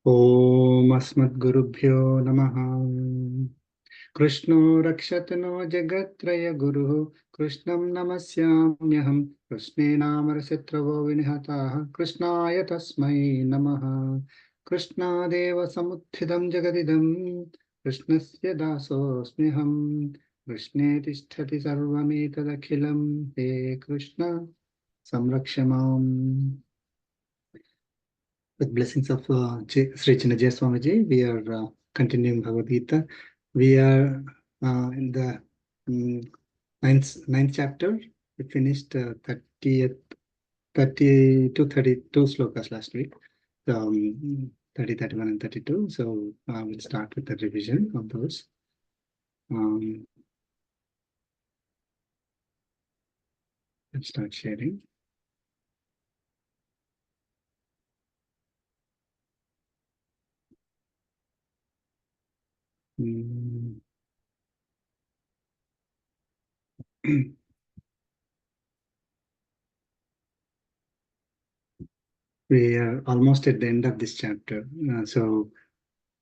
Om Asmadgurubhyo Namaha. Krishno Rakshatano Jagatraya Guru Krishnam Namasyamyaham Krishne Namarasitravo Vinihataha Krishnaya Tasmai Namaha Krishna Deva Samuthidam Jagadidam Krishnasya Dasosmiham Krishne Tishtati Sarvametadakhilam He Krishna Samrakshamam. With blessings of Sri Chinnajaya Swamiji, we are continuing Bhagavad Gita. We are in the ninth chapter. We finished 30 to 32 slokas last week. So 30, 31 and 32. So we'll start with the revision of those. Let's start sharing. We are almost at the end of this chapter.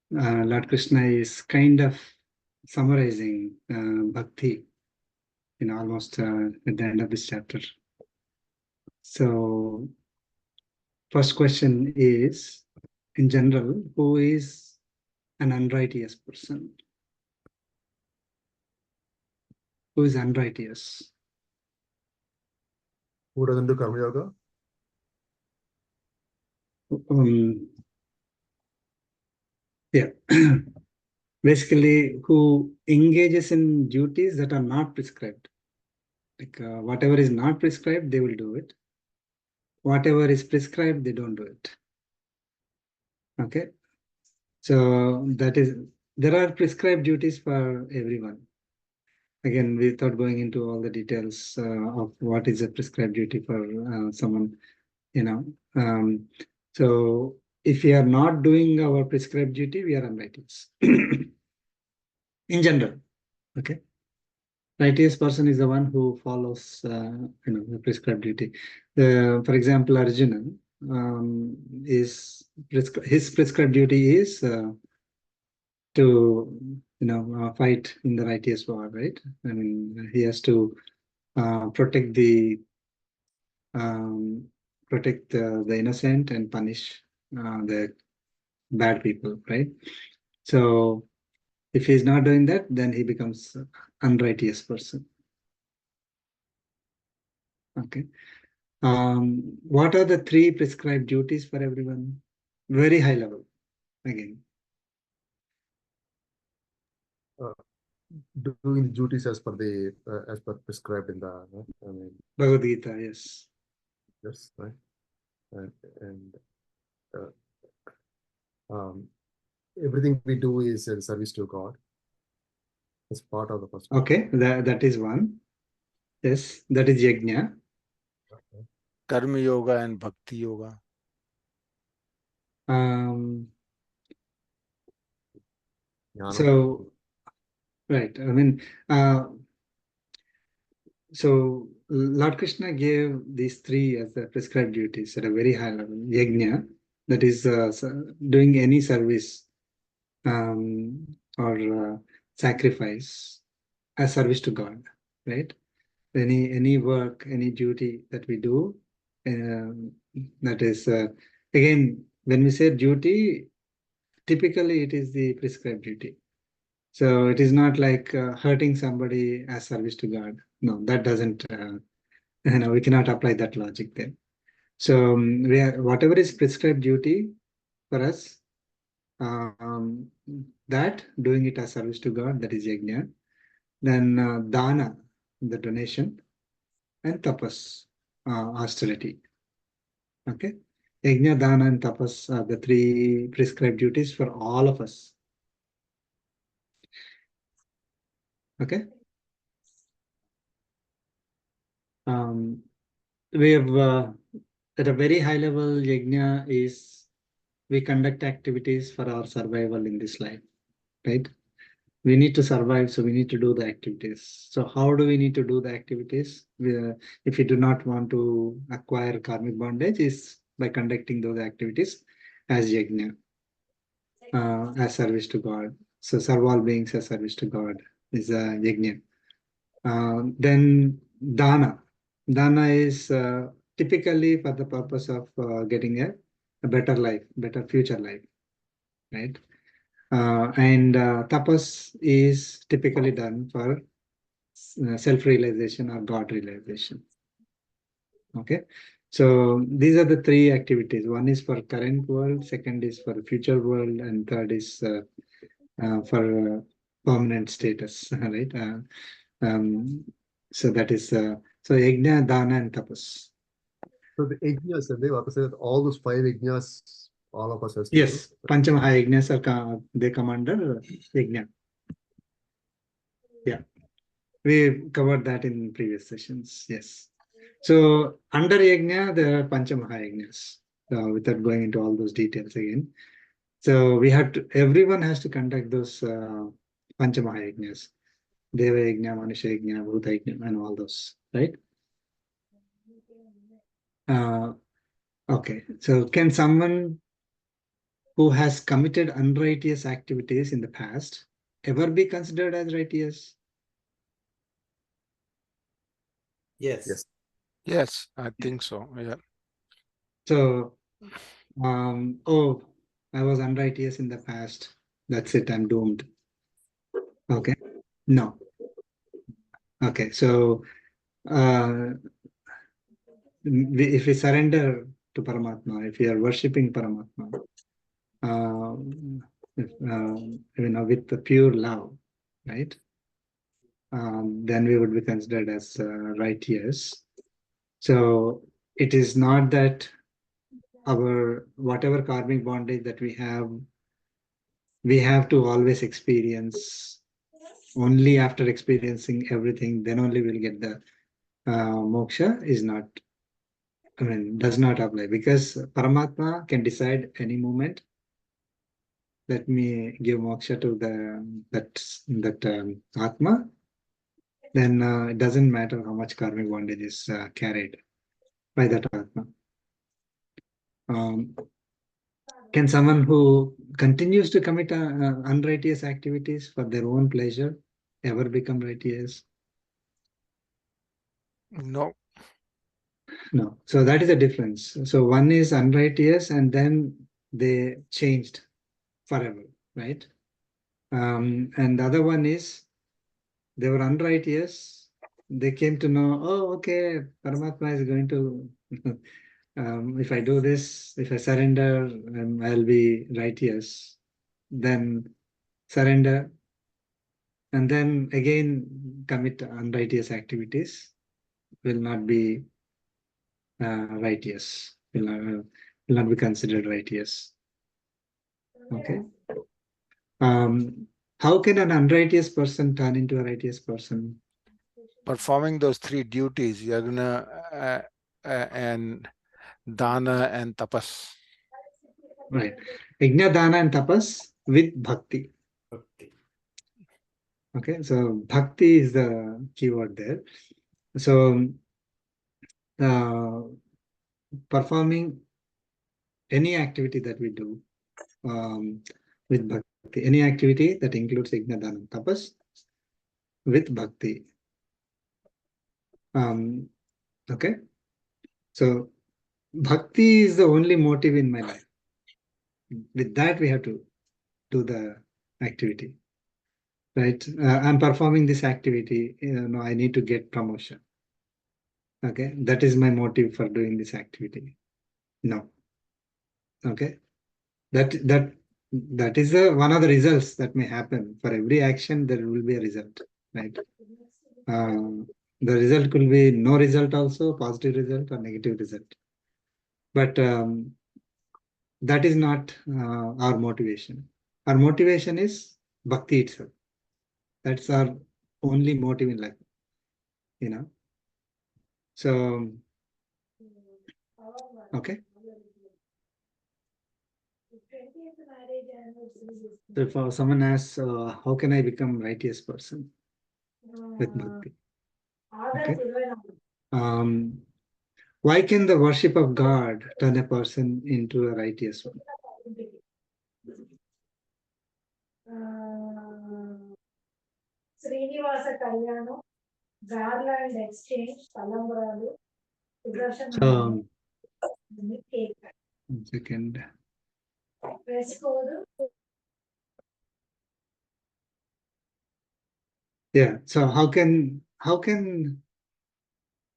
Lord Krishna is kind of summarizing Bhakti, almost at the end of this chapter. So, first question is, in general, who is an unrighteous person? Who is unrighteous? Who doesn't do Karma Yoga? Yeah. Basically, who engages in duties that are not prescribed. Like whatever is not prescribed, they will do it. Whatever is prescribed, they don't do it. Okay. So that is, there are prescribed duties for everyone. Again, without going into all the details of what is a prescribed duty for someone, So if we are not doing our prescribed duty, we are unrighteous. In general, okay. Righteous person is the one who follows, the prescribed duty. For example, Arjuna his prescribed duty is to fight in the righteous war, right? I mean, he has to protect the innocent and punish the bad people, right? So if he's not doing that, then he becomes unrighteous person. Okay. What are the three prescribed duties for everyone? Very high level, again. Doing duties as per prescribed in the Bhagavad Gita, yes. Yes, right. And everything we do is in service to God. It's part of the first. Okay, that is one. Yes, that is yajna. Okay. Karma yoga and bhakti yoga. So, right. I mean, so Lord Krishna gave these three as the prescribed duties at a very high level. Yajna, that is doing any service or sacrifice as service to God, right? Any work, any duty that we do, that is, again, when we say duty, typically it is the prescribed duty. So it is not like hurting somebody as service to God. No, that doesn't, we cannot apply that logic then. So whatever is prescribed duty for us, that doing it as service to God, that is yajna. Then dana, the donation, and tapas, austerity. Okay, yajna, dana, and tapas are the three prescribed duties for all of us. Okay. We have at a very high level, yajna is we conduct activities for our survival in this life, right? We need to survive, so we need to do the activities. So how do we need to do the activities? If we do not want to acquire karmic bondage, is by conducting those activities as yajna. as service to God. So serve all beings as service to God is a yajna. Then dana. Dana is typically for the purpose of getting a better life, better future life, right? And tapas is typically done for self-realization or God realization. Okay, so these are the three activities. One is for current world, second is for the future world, and third is for permanent status, right? Um, so that is so yajna, dana, and tapas. So the yajnas, and they have to say that all those 5 yajnas, all of us has to Yes, do. Panchamaha yajnas are they come under yajna. Yeah, we covered that in previous sessions. Yes. So under yajna, there are Panchamaha yajnas. Without going into all those details again. So we have to, everyone has to conduct those Panchamaha yajnas. Deva yajna, Manusha yajna, Bhuta yajna, and all those, right? Okay, so can someone who has committed unrighteous activities in the past ever be considered as righteous? Yes. Yes. Yes, I think so. Yeah. So, oh, I was unrighteous in the past. That's it, I'm doomed. Okay, no. Okay, so if we surrender to Paramatma, if we are worshipping Paramatma, with the pure love, right? Then we would be considered as righteous. So it is not that our whatever karmic bondage that we have to always experience. Only after experiencing everything, then only we'll get the moksha. Is not, does not apply, because Paramatma can decide any moment. Let me give moksha to that Atma. Then it doesn't matter how much karmic bondage is carried by that Atma. Can someone who continues to commit unrighteous activities for their own pleasure ever become righteous? No. No. So that is the difference. So one is unrighteous and then they changed forever, right? And the other one is they were unrighteous. They came to know, oh, okay, Paramatma is going to, if I do this, if I surrender, I'll be righteous. Then surrender, and then again commit unrighteous activities, will not be righteous, will not be considered righteous. Okay. How can an unrighteous person turn into a righteous person? Performing those 3 duties, yagna and dana and tapas. Right. Yajna, dana, and tapas with bhakti. Bhakti. Okay. So bhakti is the keyword there. So performing any activity that we do with bhakti, any activity that includes yajna, dana, and tapas with bhakti. Okay. So bhakti is the only motive in my life. With that, we have to do the activity, right? I'm performing this activity. I need to get promotion. Okay, that is my motive for doing this activity. No. Okay, that is one of the results that may happen. For every action, there will be a result, right? The result could be no result also, positive result or negative result. But that is not our motivation. Our motivation is bhakti itself. That's our only motive in life, So, okay. So if someone asks, how can I become righteous person with bhakti? Okay. Why can the worship of God turn a person into a righteous one? Srinivasa Kalyanam, garland exchange, తలంబరాలు, సుదర్శన So, cake, 1 second. Dress code. Yeah. So how can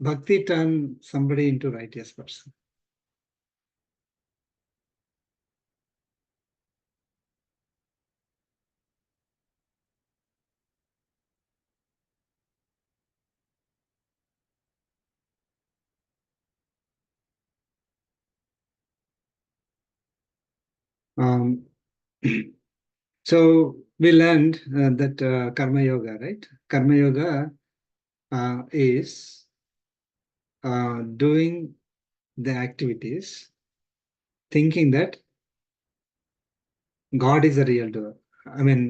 bhakti turn somebody into righteous person? So we learned that karma yoga, right? Karma yoga is doing the activities, thinking that God is the real doer. I mean,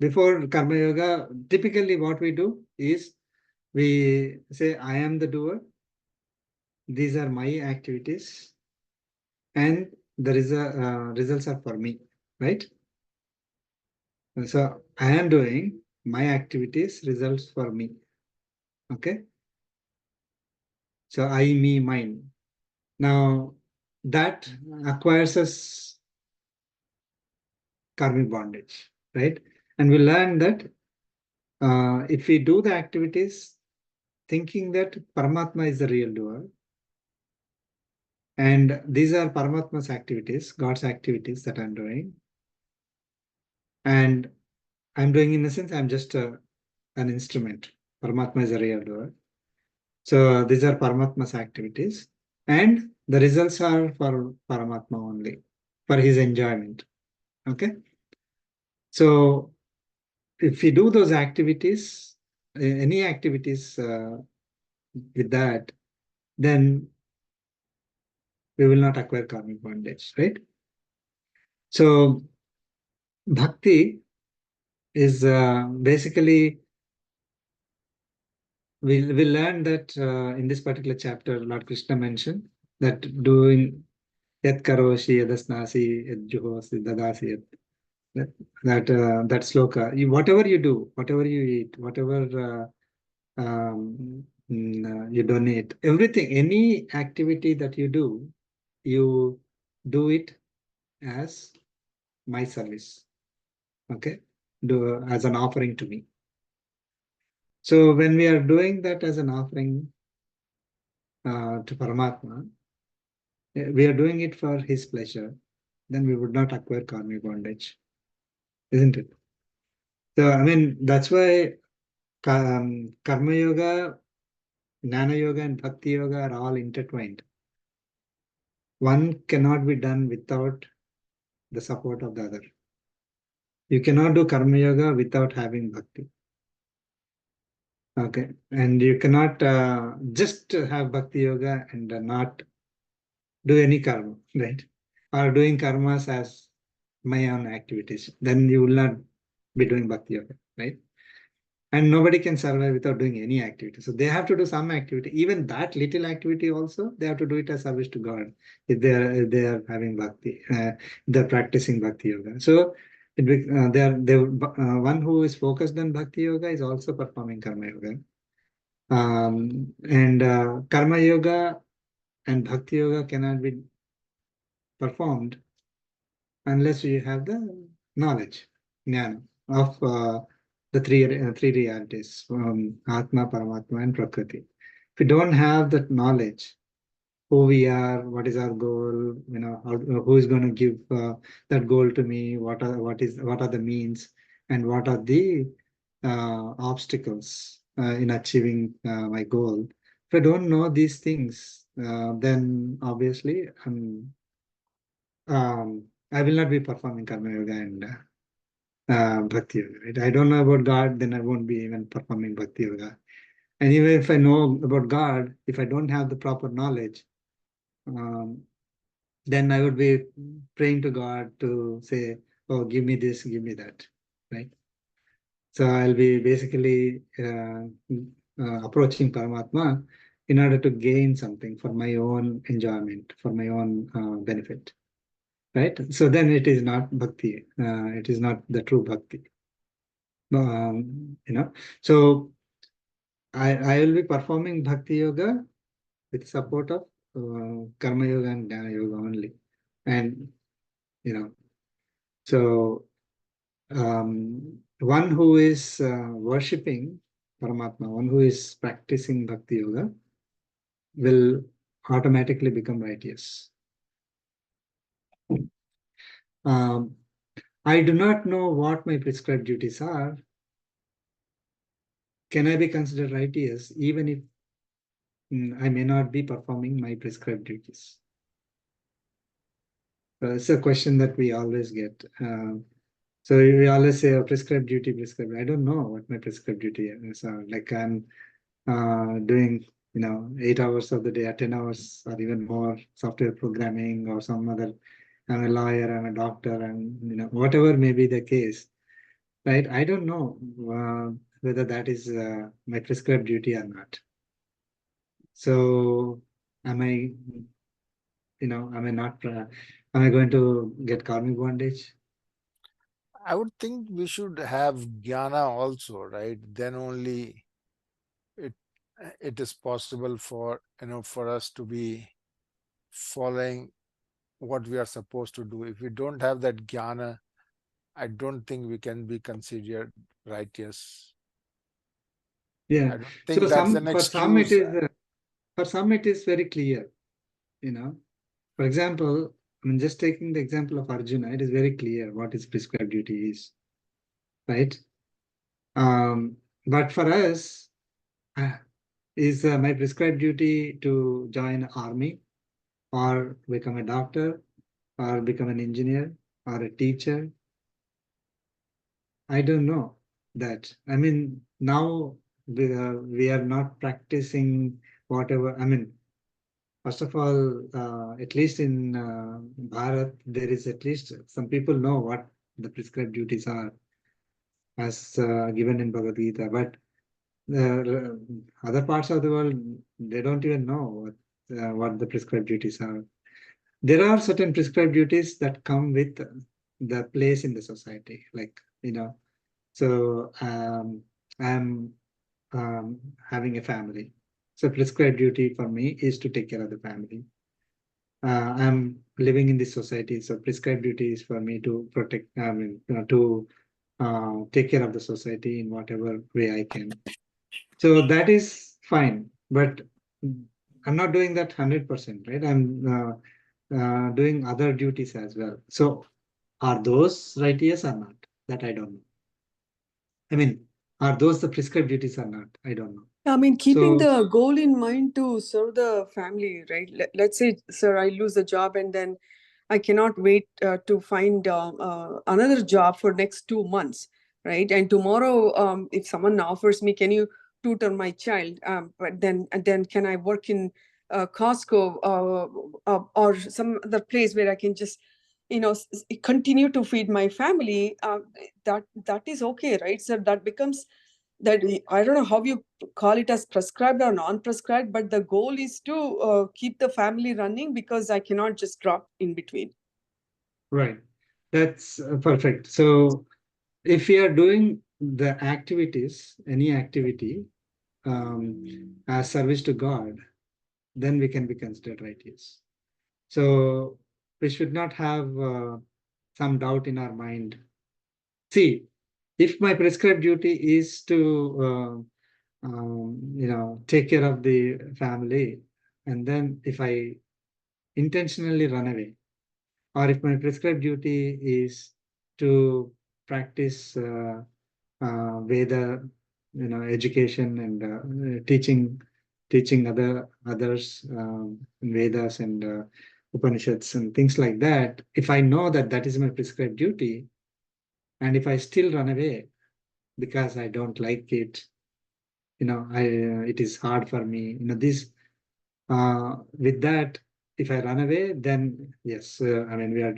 before karma yoga, typically what we do is we say, I am the doer. These are my activities, and the results are for me, right? So I am doing my activities, results for me. Okay. So I, me, mine. Now that acquires us karmic bondage, right? And we learn that if we do the activities thinking that Paramatma is the real doer, and these are Paramatma's activities, God's activities that I'm doing, and I'm doing, in a sense, I'm just an instrument. Paramatma is a real doer. So these are Paramatma's activities, and the results are for Paramatma only, for his enjoyment. Okay. So if we do those activities, any activities with that, then we will not acquire karmic bondage, right? So bhakti is basically, we learn that in this particular chapter, Lord Krishna mentioned that doing yat karoshi, yadasnasi, yad juhosi, dadasi, that sloka, whatever you do, whatever you eat, whatever you donate, everything, any activity that you do it as my service. Okay, do as an offering to me. So when we are doing that as an offering to Paramatma, we are doing it for his pleasure, then we would not acquire karmic bondage, isn't it? So I mean, that's why karma yoga, jnana yoga, and bhakti yoga are all intertwined. One cannot be done without the support of the other. You cannot do karma yoga without having bhakti. Okay, and you cannot just have bhakti yoga and not do any karma, right? Or doing karmas as my own activities. Then you will not be doing bhakti yoga, right? And nobody can survive without doing any activity. So they have to do some activity. Even that little activity also, they have to do it as service to God if they are having bhakti, they're practicing bhakti yoga. So one who is focused on bhakti yoga is also performing karma yoga. And karma yoga and bhakti yoga cannot be performed unless you have the knowledge, jnana, of the three realities, Atma, Paramatma, and Prakriti. If you don't have that knowledge, who we are, what is our goal, who is going to give that goal to me, what are the means, and what are the obstacles in achieving my goal. If I don't know these things, then obviously I will not be performing karma yoga and bhakti yoga. Right? I don't know about God, then I won't be even performing bhakti yoga. And even if I know about God, if I don't have the proper knowledge, then I would be praying to God to say, "Oh, give me this, give me that," right? So I'll be basically approaching Paramatma in order to gain something for my own enjoyment, for my own benefit. Right? So then it is not bhakti. It is not the true bhakti. So I will be performing Bhakti Yoga with support of Karma Yoga and Jnana Yoga only. And, so one who is worshipping Paramatma, one who is practicing Bhakti Yoga will automatically become righteous. I do not know what my prescribed duties are. Can I be considered righteous even if I may not be performing my prescribed duties? It's a question that we always get. So we always say, prescribed duty, prescribed. I don't know what my prescribed duty is. Like I'm doing, 8 hours of the day, 10 hours or even more software programming or some other. I'm a lawyer, I'm a doctor, and whatever may be the case, right? I don't know whether that is my prescribed duty or not. So am I, am I not? Am I going to get karmic bondage? I would think we should have jnana also, right? Then only it is possible for for us to be following what we are supposed to do. If we don't have that jnana, I don't think we can be considered righteous. Yeah. I don't So think that's an for some it excuse. is for some it is very clear. For example, just taking the example of Arjuna, it is very clear what his prescribed duty is, right? But for us, is my prescribed duty to join army or become a doctor or become an engineer or a teacher? I don't know that. I mean, now we are not practicing whatever. I mean, first of all, at least in Bharat, there is at least some people know what the prescribed duties are as given in Bhagavad Gita. But other parts of the world, they don't even know what the prescribed duties are. There are certain prescribed duties that come with the place in the society, like, so I'm having a family. So prescribed duty for me is to take care of the family. I'm living in this society, so prescribed duty is for me to protect, to take care of the society in whatever way I can. So that is fine, but I'm not doing that 100%, right? I'm doing other duties as well. So are those righteous or not? That I don't know. I mean, are those the prescribed duties or not? I don't know. I mean, keeping So the goal in mind to serve the family, right? Let's say, sir, I lose the job and then I cannot wait to find another job for next 2 months, right? And tomorrow, if someone offers me, can you tutor my child? But then can I work in Costco or some other place where I can just, continue to feed my family? That is okay, right? So that becomes that I don't know how you call it as prescribed or non-prescribed, but the goal is to keep the family running because I cannot just drop in between. right, that's perfect. So if we are doing the activities, any activity, as service to God, then we can be considered righteous. So we should not have some doubt in our mind. See, if my prescribed duty is to take care of the family, and then if I intentionally run away, or if my prescribed duty is to practice Veda, education and teaching others Vedas and Upanishads and things like that. If I know that that is my prescribed duty, and if I still run away because I don't like it, it is hard for me. This with that, if I run away, then yes, I mean we are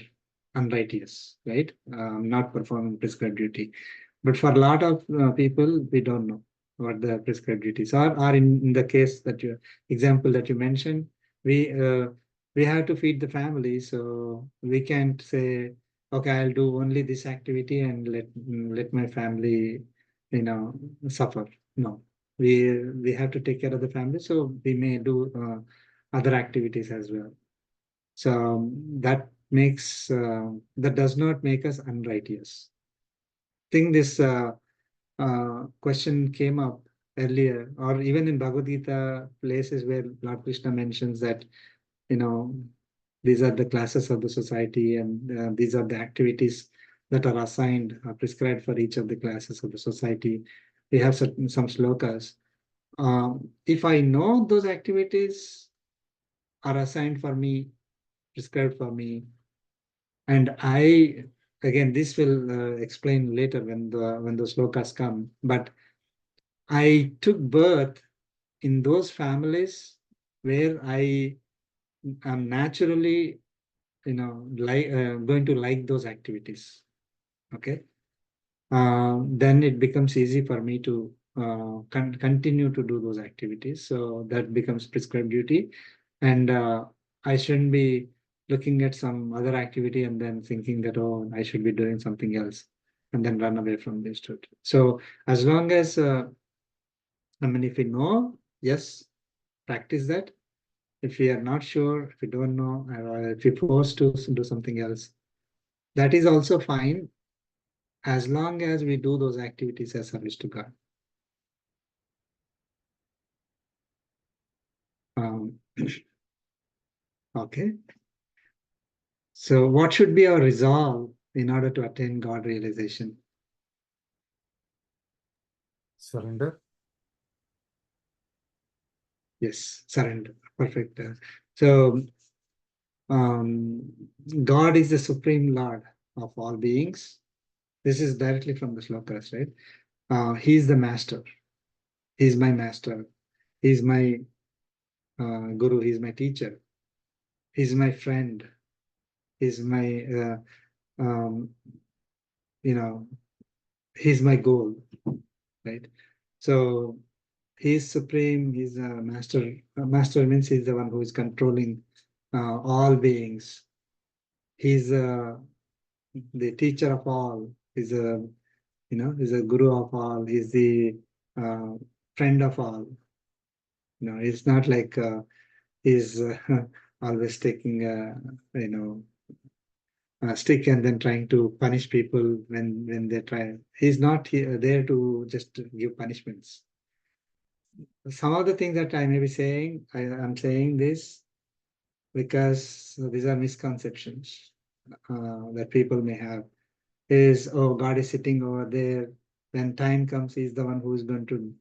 unrighteous, right? Not performing prescribed duty. But for a lot of people, we don't know what the prescribed duties are. Or in the case that you example that you mentioned, we have to feed the family, so we can't say, okay, I'll do only this activity and let my family suffer. No, we have to take care of the family, so we may do other activities as well. So that does not make us unrighteous. I think this question came up earlier, or even in Bhagavad Gita, places where Lord Krishna mentions that, these are the classes of the society, and these are the activities that are assigned, prescribed for each of the classes of the society. We have some slokas. If I know those activities are assigned for me, prescribed for me, and again, this will explain later when the slokas come, but I took birth in those families where I am naturally, going to like those activities. Okay. Then it becomes easy for me to continue to do those activities. So that becomes prescribed duty. And I shouldn't be looking at some other activity and then thinking that, oh, I should be doing something else, and then run away from this duty. So as long as, if we know, yes, practice that. If we are not sure, if we don't know, or if we're forced to do something else, that is also fine, as long as we do those activities as service to God. Okay. So what should be our resolve in order to attain God realization? Surrender. Yes, surrender. Perfect. So God is the supreme Lord of all beings. This is directly from the slokas, right? He is the master. He is my master. He is my guru. He is my teacher. He is my friend. He is my, he's my goal, right? So he's supreme. He's a master. Master means he's the one who is controlling all beings. He's the teacher of all. He's he's a guru of all. He's the friend of all. It's not like he's always taking a stick and then trying to punish people when they try. He's not there to just give punishments. Some of the things that I may be saying, I'm saying this because these are misconceptions that people may have. Is, oh, God is sitting over there. When time comes, he's the one who is going to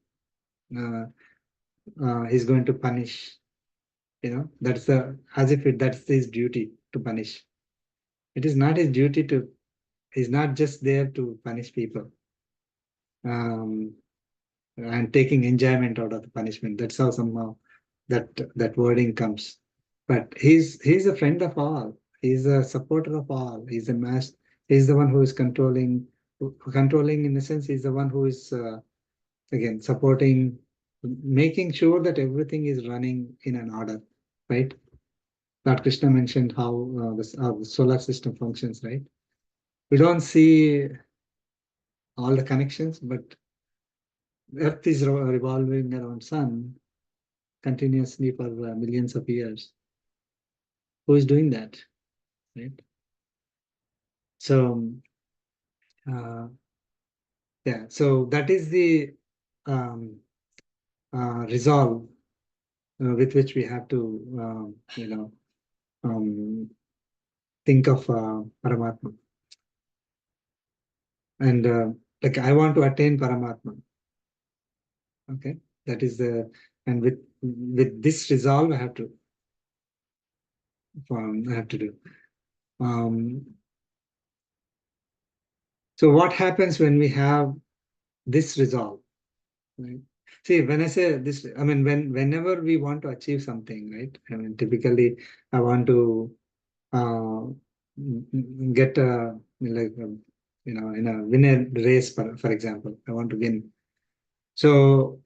he's going to punish. That's that's his duty to punish. It is not his duty to. He's not just there to punish people and taking enjoyment out of the punishment. That's how somehow that wording comes. But he's a friend of all. He's a supporter of all. He's a master. He's the one who is controlling. Controlling, in the sense, he's the one who is again supporting, making sure that everything is running in an order, right? Lord Krishna mentioned how the solar system functions, right? We don't see all the connections, but Earth is revolving around Sun continuously for millions of years. Who is doing that, right? So, yeah. So that is the resolve with which we have to, think of Paramatma. And like, I want to attain Paramatma. Okay, that is and with this resolve, I have to do. So what happens when we have this resolve? Right? See, when I say this, I mean, whenever we want to achieve something, right? I mean, typically, I want to get in a win a race, for example. I want to win. So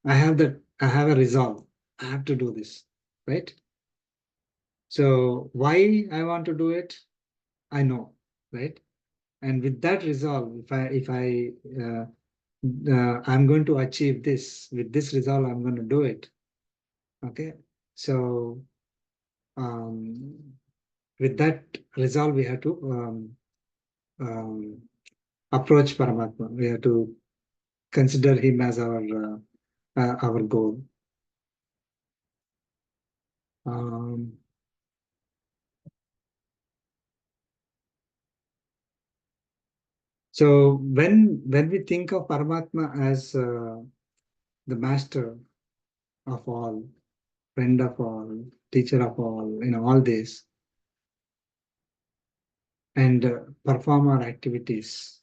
I have a resolve. I have to do this, right? So why I want to do it, I know, right? And with that resolve, if I I'm going to achieve this. With this resolve, I'm going to do it. Okay. So with that resolve, we have to approach Paramatma. We have to consider him as our goal. So when we think of Paramatma as the master of all, friend of all, teacher of all, all this, and perform our activities,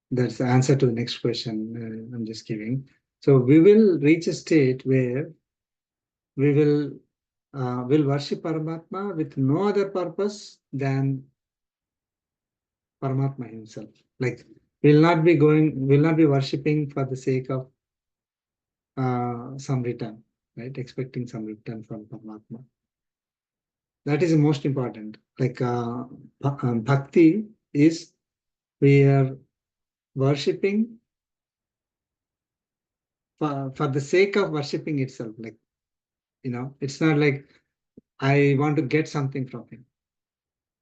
that's the answer to the next question I'm just giving. So we will reach a state where we will worship Paramatma with no other purpose than Paramatma himself. Like we'll not be worshipping for the sake of some return, right? Expecting some return from Paramatma. That is the most important. Like bhakti is we are worshipping for the sake of worshipping itself. Like, it's not like I want to get something from him.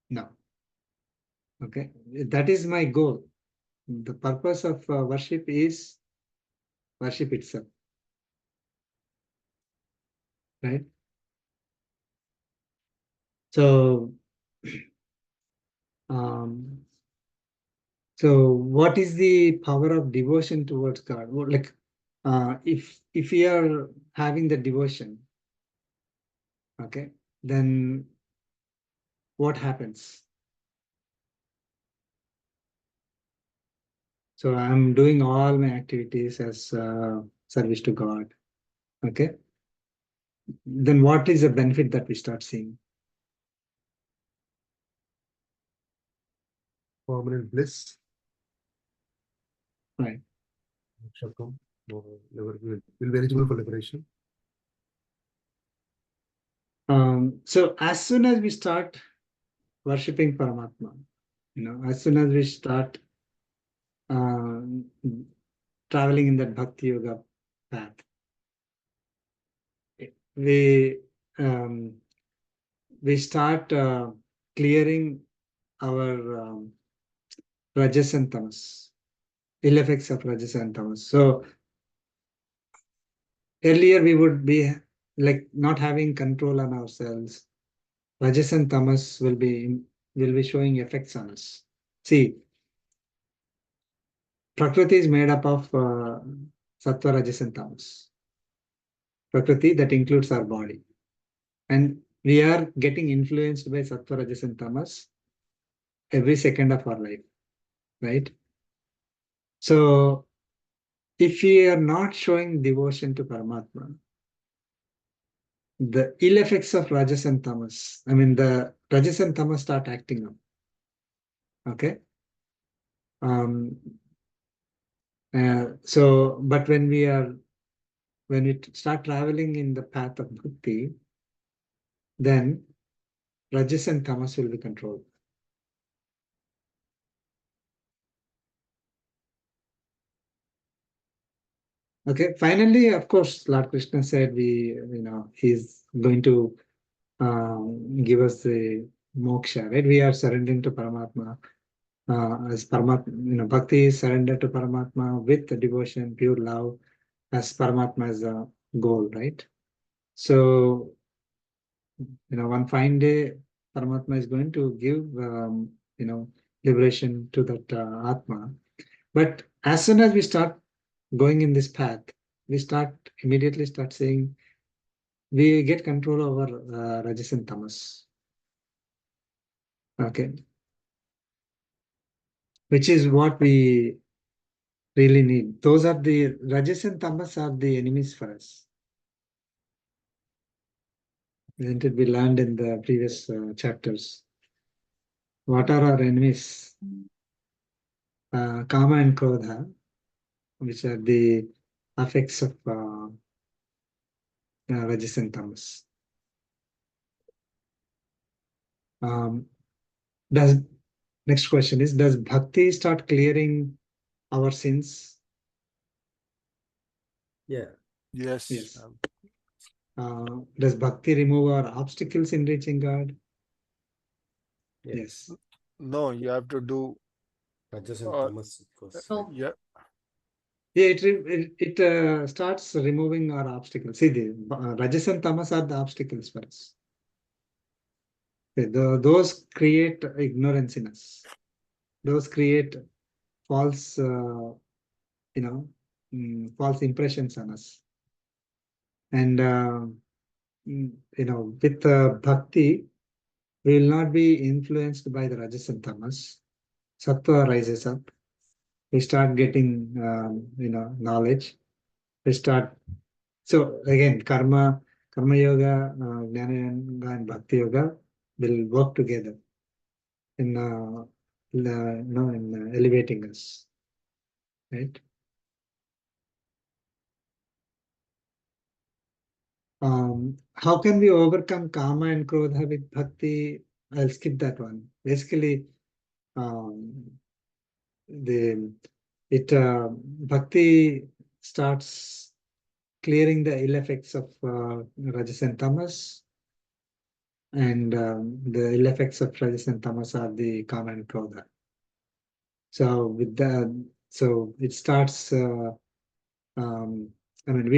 No. Okay. That is my goal. The purpose of worship is worship itself. Right? So, so what is the power of devotion towards God? Well, like, if we are having the devotion, okay, then what happens? So I'm doing all my activities as service to God. Okay. Then what is the benefit that we start seeing? Permanent bliss. Right. Shakam, will be eligible for liberation. So as soon as we start worshipping Paramatma, as soon as we start traveling in that Bhakti Yoga path, we start clearing our rajas and tamas, ill effects of rajas and tamas. So earlier we would be like not having control on ourselves. Rajas and tamas will be showing effects on us. See, Prakriti is made up of sattva, rajas, and tamas. Prakriti, that includes our body. And we are getting influenced by sattva, rajas, and tamas every second of our life, right? So if we are not showing devotion to Paramatma, the ill effects of rajas and tamas, the rajas and tamas start acting up. Okay. So, but when we start traveling in the path of bhakti, then rajas and tamas will be controlled. Okay. Finally, of course, Lord Krishna said he's going to give us the moksha, right? We are surrendering to Paramatma. As Paramatma, bhakti is surrender to Paramatma with the devotion, pure love, as Paramatma as a goal, right? So, one fine day, Paramatma is going to give, liberation to that Atma. But as soon as we start going in this path, we immediately start saying, we get control over Rajas and Tamas. Okay. Which is what we really need. Those are the Rajas and Tamas are the enemies for us. Isn't it? We learned in the previous chapters. What are our enemies? Kama and Krodha, which are the effects of Rajas and Tamas. Next question is, does Bhakti start clearing our sins? Yeah. Yes. Yes. Does bhakti remove our obstacles in reaching God? Yes. No, you have to do. Rajas and Uh, tamas first. No. Yeah. Yeah, it starts removing our obstacles. See, the rajas and tamas are the obstacles for us. Those create ignorance in us. Those create false, false impressions on us. And with bhakti, we will not be influenced by the rajas and tamas. Sattva rises up. We start getting, knowledge. We start. So again, karma yoga, jnana yoga, and bhakti yoga will work together in, in elevating us, right? How can we overcome kama and krodha with bhakti? I'll skip that one. Basically, um, bhakti starts clearing the ill effects of rajas and tamas, and the ill effects of rajas and tamas are the kama and krodha. So with that, so it starts. We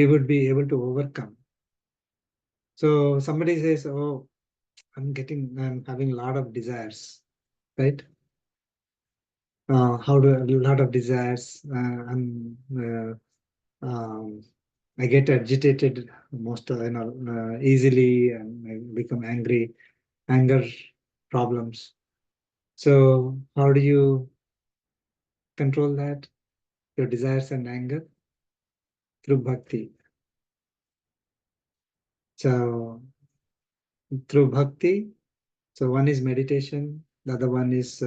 would be able to overcome. So somebody says, "Oh, I'm having a lot of desires," right? How do a lot of desires? I get agitated most, easily, and I become angry, anger problems. So how do you control that? Your desires and anger through bhakti. So through bhakti, so one is meditation, the other one is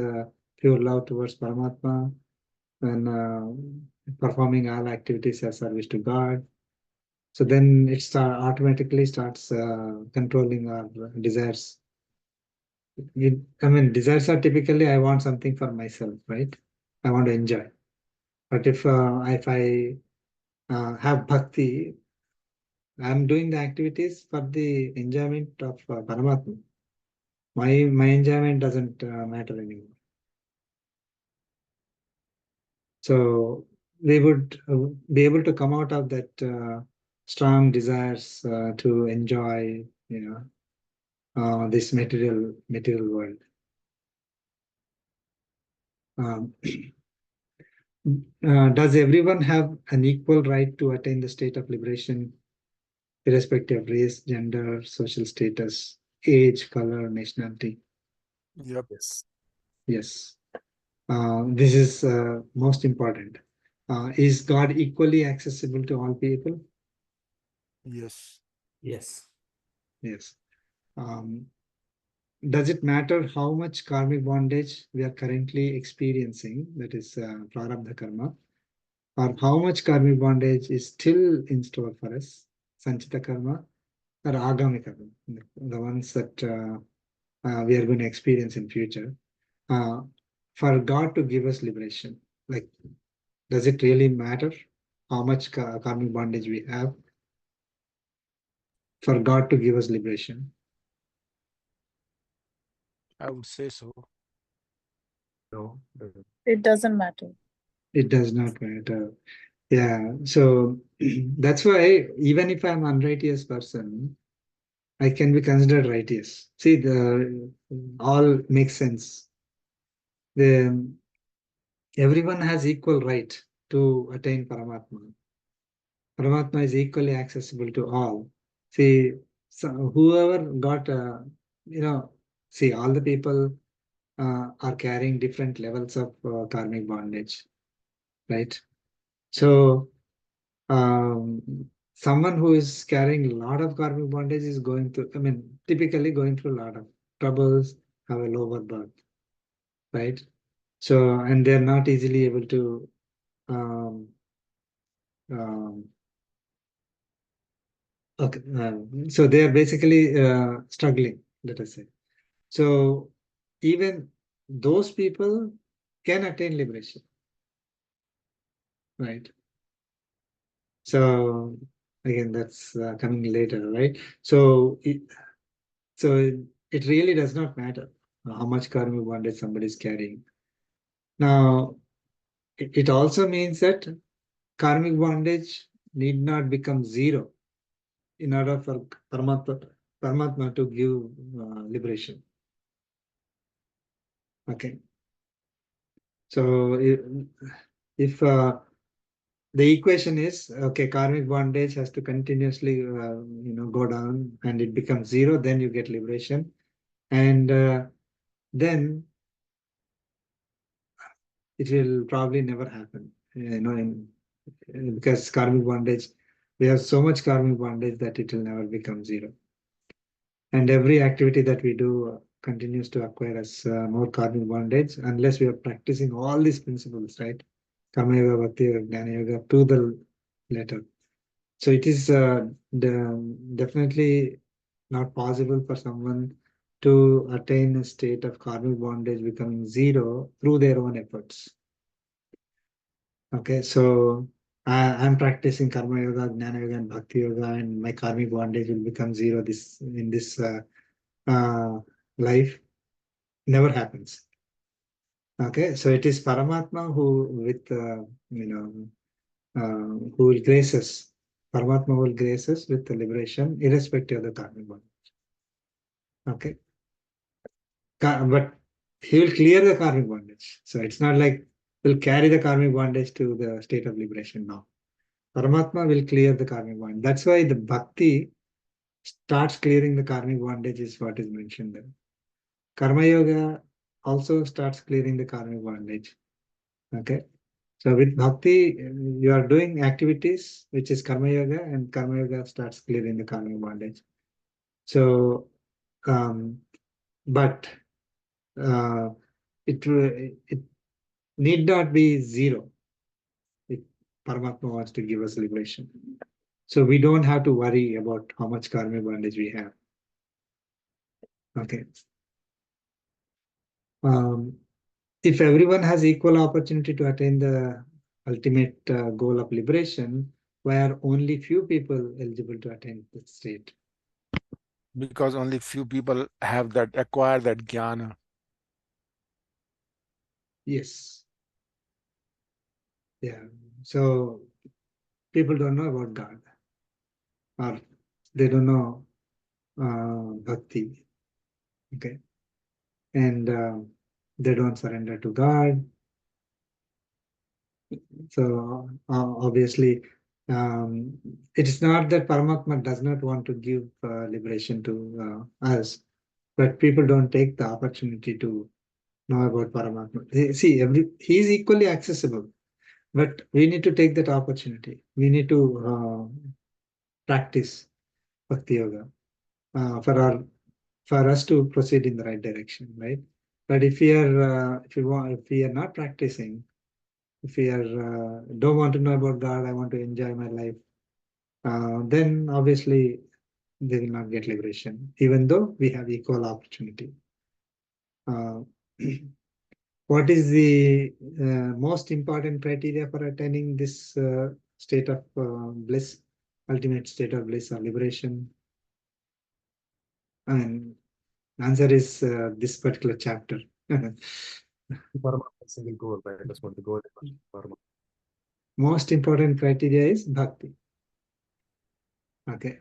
pure love towards Paramatma, and performing all activities as service to God. So then it automatically starts controlling our desires. Desires are typically, I want something for myself, right? I want to enjoy. But if I have bhakti, I'm doing the activities for the enjoyment of Paramatma. My enjoyment doesn't matter anymore. So we would be able to come out of that strong desires to enjoy, this material world. Um, does everyone have an equal right to attain the state of liberation, irrespective of race, gender, social status, age, color, nationality? Yep. Yes. Yes. This is most important. Is God equally accessible to all people? Yes. Yes. Yes. Um, does it matter how much karmic bondage we are currently experiencing, that is prarabdha karma, or how much karmic bondage is still in store for us, sanchita karma or agami karma, the ones that we are going to experience in future, uh, for God to give us liberation? Like, does it really matter how much karmic bondage we have for God to give us liberation? I would say so. No. It doesn't matter. It does not matter. Yeah, so that's why even if I'm unrighteous person, I can be considered righteous. See, the all makes sense. The everyone has equal right to attain Paramatma. Paramatma is equally accessible to all. See, so whoever got, see, all the people are carrying different levels of karmic bondage, right? So um, someone who is carrying a lot of karmic bondage is going to, typically going through a lot of troubles, have a lower birth, right? So, and they're not easily able to, um, um, okay, so they are basically struggling, let us say. So, even those people can attain liberation. right? So again, that's coming later, right? So it really does not matter how much karmic bondage somebody is carrying. Now, it also means that karmic bondage need not become zero in order for Paramatma to give liberation. Okay. So if the equation is okay, karmic bondage has to continuously go down and it becomes zero, then you get liberation, and then it will probably never happen. Because karmic bondage, we have so much karmic bondage that it will never become zero. And every activity that we do continues to acquire us more karmic bondage unless we are practicing all these principles, right? Karma yoga, bhakti yoga, jnana yoga to the letter. So it is definitely not possible for someone to attain a state of karmic bondage becoming zero through their own efforts. Okay, so I'm practicing karma yoga, jnana yoga, and bhakti yoga, and my karmic bondage will become zero in this life. Never happens. Okay, so it is Paramatma who, who will grace us. Paramatma will grace us with the liberation, irrespective of the karmic bondage. Okay, but he will clear the karmic bondage. So it's not like we'll carry the karmic bondage to the state of liberation now. Paramatma will clear the karmic bondage. That's why the bhakti starts clearing the karmic bondage is what is mentioned there. Karma yoga also starts clearing the karmic bondage. Okay. So with bhakti, you are doing activities, which is karma yoga, and karma yoga starts clearing the karmic bondage. So, but it need not be zero if Paramatma wants to give us liberation. So we don't have to worry about how much karmic bondage we have. Okay. If everyone has equal opportunity to attain the ultimate goal of liberation, why are only few people eligible to attain that state? Because only few people have that, acquire that jnana. Yes. Yeah. So people don't know about God, or they don't know bhakti. Okay. And they don't surrender to God. So obviously, it is not that Paramatma does not want to give liberation to us, but people don't take the opportunity to know about Paramatma. See, he is equally accessible, but we need to take that opportunity. We need to practice Bhakti Yoga for us to proceed in the right direction, right? But if we are not practicing, if we are don't want to know about God, I want to enjoy my life, then obviously they will not get liberation, even though we have equal opportunity. Uh, what is the most important criteria for attaining this state of bliss, ultimate state of bliss or liberation? And answer is this particular chapter. Parama is a single goal, right? That's what the goal is. Parama. Most important criteria is bhakti. Okay,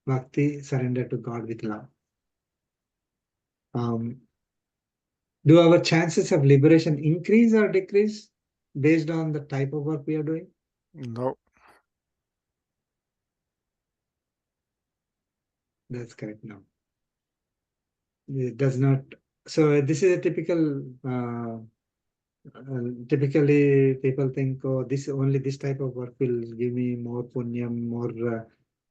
bhakti, surrender to God with love. Do our chances of liberation increase or decrease based on the type of work we are doing? No. That's correct. No, it does not. So this is a typically people think, oh, this type of work will give me more punyam, more.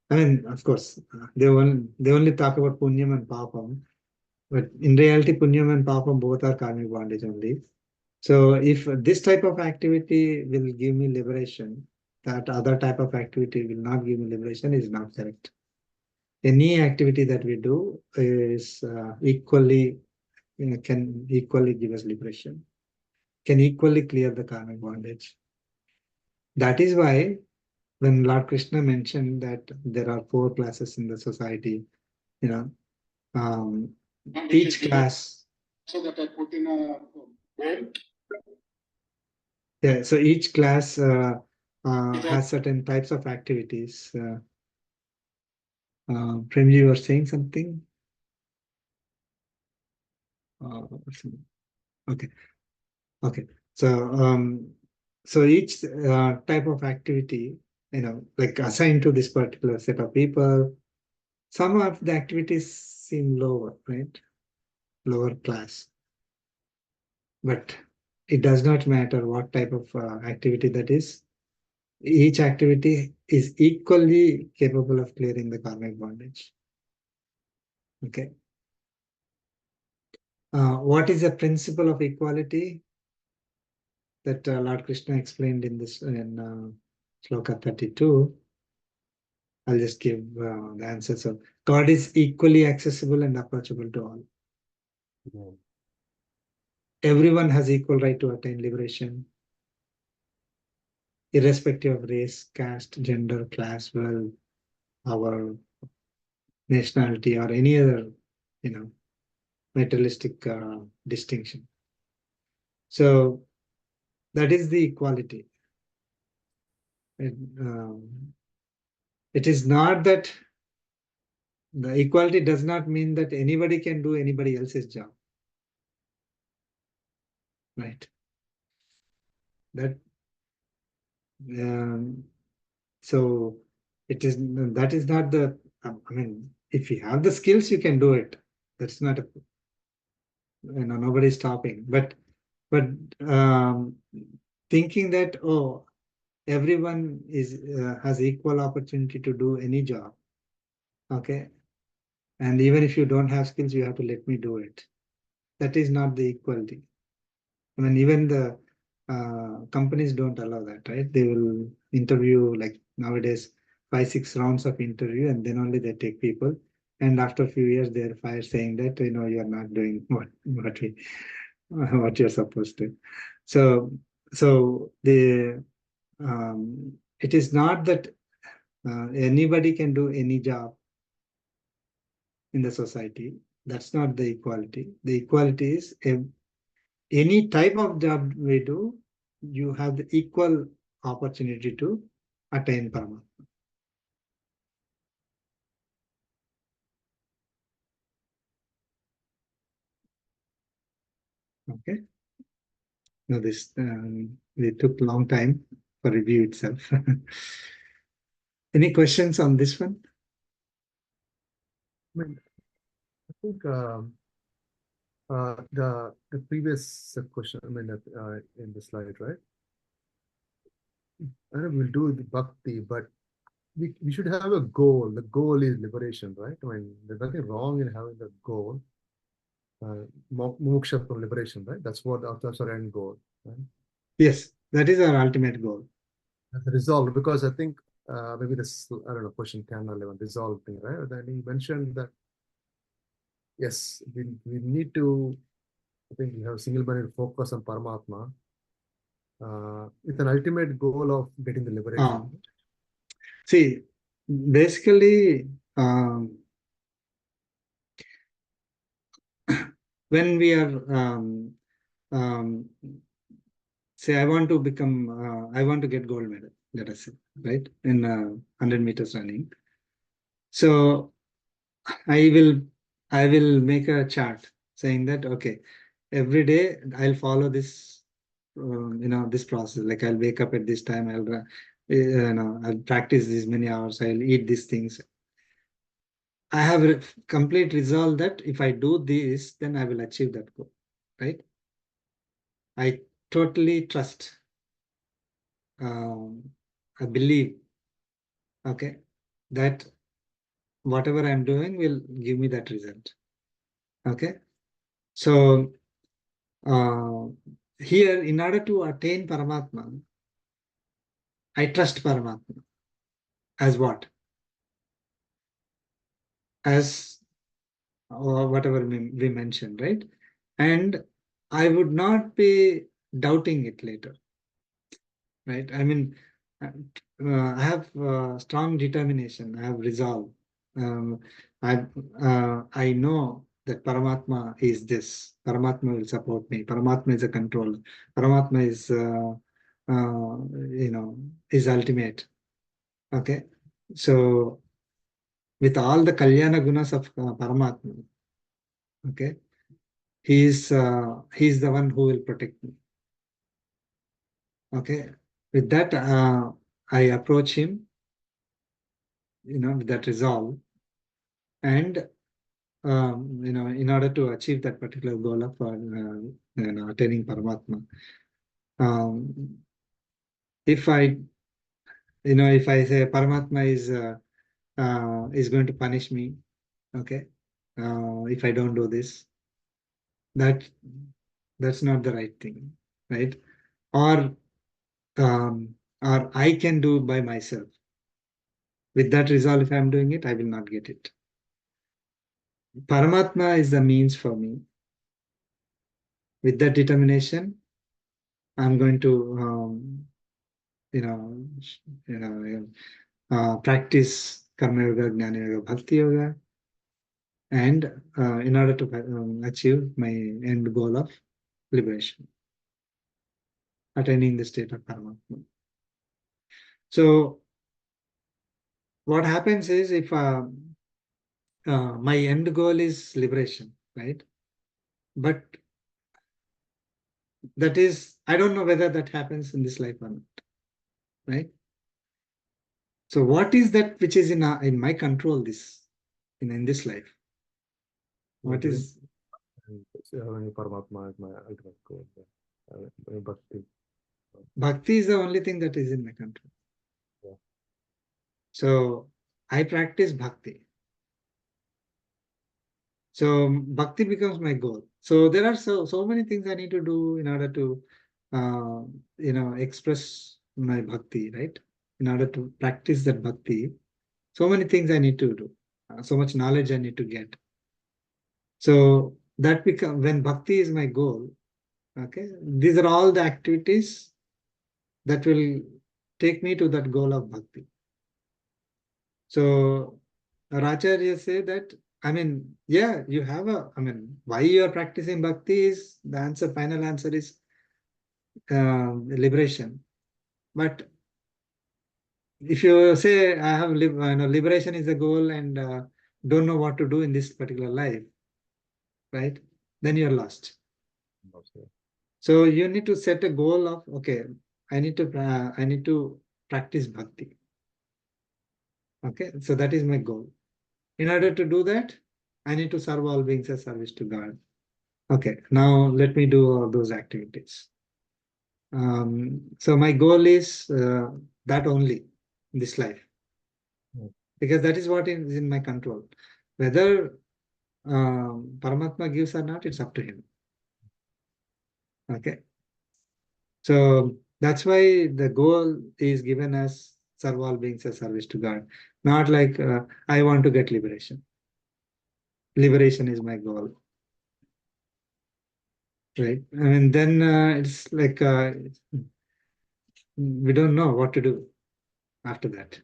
I mean, of course, they only talk about punyam and papam, but in reality, punyam and papam both are karmic bondage only. So if this type of activity will give me liberation, that other type of activity will not give me liberation is not correct. Any activity that we do is equally, can equally give us liberation, can equally clear the karmic bondage. that is why when Lord Krishna mentioned that there are 4 classes in the society, you know, each class. So that I put in a goal. Yeah, so each class has certain types of activities. Prem, you were saying something? Okay, okay. So each type of activity, like assigned to this particular set of people, some of the activities seem lower, right? Lower class. But it does not matter what type of activity that is. Each activity is equally capable of clearing the karmic bondage. Okay. What is the principle of equality that Lord Krishna explained in this in Shloka 32? I'll just give the answer. So God is equally accessible and approachable to all. Yeah. Everyone has equal right to attain liberation, irrespective of race, caste, gender, class, wealth, our nationality, or any other, materialistic distinction. So that is the equality. It is not that the equality does not mean that anybody can do anybody else's job, right? That so it is that is not the. I mean, if you have the skills, you can do it. That's not a, nobody's stopping. But thinking that everyone is has equal opportunity to do any job, okay, and even if you don't have skills, you have to let me do it. That is not the equality. I mean, even the companies don't allow that, right? They will interview, like nowadays, 5-6 rounds of interview, and then only they take people. And after a few years, they're fired, saying that you are not doing what you're supposed to. So the it is not that anybody can do any job in the society. That's not the equality. The equality is any type of job we do, you have the equal opportunity to attain Paramatma. Okay. Now this we took long time for review itself. Any questions on this one? I mean, I think the previous question, I mean, in the slide, right? I know we'll do the bhakti, but we should have a goal. The goal is liberation, right? I mean, there's nothing wrong in having the goal. Moksha from liberation, right? That's our end goal, right? Yes, that is our ultimate goal. That's the resolve, because I think maybe this, I don't know, question 10 or 11, resolve thing, right? Then he mentioned that, yes, we need to, I think we have single-minded focus on Paramatma with an ultimate goal of getting the liberation. See, basically, when we are say I want to become, I want to get gold medal, let us say, right, in 100 meters running. So I will make a chart saying that, okay, every day I'll follow this, this process. Like I'll wake up at this time, I'll practice these many hours, I'll eat these things. I have a complete resolve that if I do this, then I will achieve that goal, right? I totally trust. I believe, okay, that whatever I'm doing will give me that result. Okay, so here, in order to attain Paramatma, I trust Paramatma as what? As whatever we mentioned, right? And I would not be doubting it later, right? I mean, I have strong determination. I have resolve. Um, I know that Paramatma is this. Paramatma will support me. Paramatma is a controller. Paramatma is, is ultimate. Okay. So with all the Kalyana gunas of Paramatma, okay, he is the one who will protect me. Okay. With that, I approach him, with that resolve, and in order to achieve that particular goal of attaining Paramatma. If I say Paramatma is going to punish me, okay, if I don't do this, that's not the right thing, right? Or I can do by myself. With that resolve, if I'm doing it, I will not get it. Paramatma is the means for me. With that determination, I'm going to, practice Karma Yoga, Jnana Yoga, Bhakti Yoga, and in order to achieve my end goal of liberation, attaining the state of Paramatma. So, what happens is if my end goal is liberation, right? But that is, I don't know whether that happens in this life or not, right? So what is that which is in my control in this life? What is Having Paramatma is my ultimate goal. Bhakti. Bhakti is the only thing that is in my control. Yeah. So I practice Bhakti. So Bhakti becomes my goal. So there are so many things I need to do in order to express my Bhakti, right? In order to practice that Bhakti, so many things I need to do. So much knowledge I need to get. So that when Bhakti is my goal, okay, these are all the activities that will take me to that goal of Bhakti. So Racharya say that, yeah, you have why you are practicing Bhakti is the final answer is liberation. But if you say I have liberation is the goal and don't know what to do in this particular life, right? Then you're lost. Okay. So you need to set a goal of, okay, I need to practice Bhakti. Okay, so that is my goal. In order to do that, I need to serve all beings as service to God. Okay, now let me do all those activities. So my goal is that only in this life, because that is what is in my control. Whether Paramatma gives or not, it's up to him. Okay, so that's why the goal is given as serve all beings as service to God, not like I want to get liberation. Liberation is my goal. Right, and then it's like we don't know what to do after that.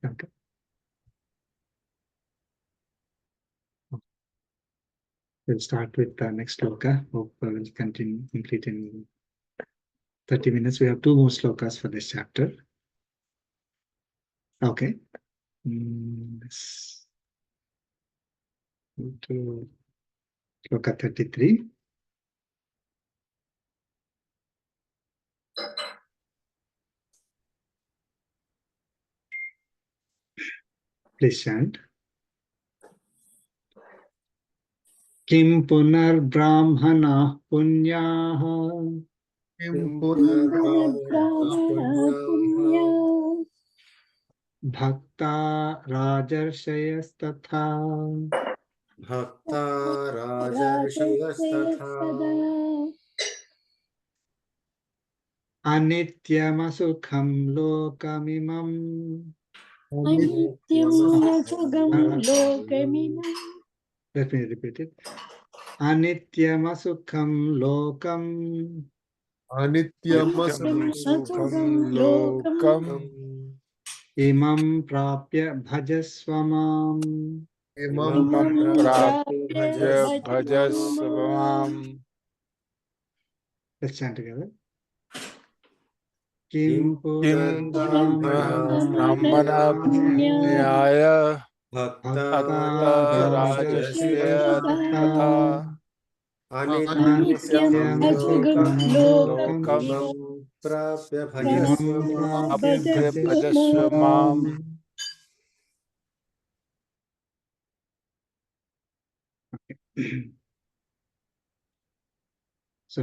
Okay. We'll start with the next sloka. Hope we'll complete in 30 minutes. We have 2 more slokas for this chapter. Okay. Let's move to sloka 33. Please chant. Kim punar brahmana punyaha Kim Brahmana punya bhakta rajarshayas Bhakta Rajarshaya Rajarshiyasthatha sada Anityamasukham lokamimam. Anityam sugam lokamimam. Let me repeat it. Anityamasukam lokam Nityam Anityam sukham lokam imam prapya bhajasvamam. imam imam prapya bhajas bhajasvam Let's chant together. Kim Kim kim Purana brahmana bhunyaya Bhakta bhakta Rajasya rajasya Tata tata Anityam Anityam Lokam Lokam lokam Imam Prapya Imam Bhajasvamam. Prapya prapya bhajasvam. Bhajasvamam. So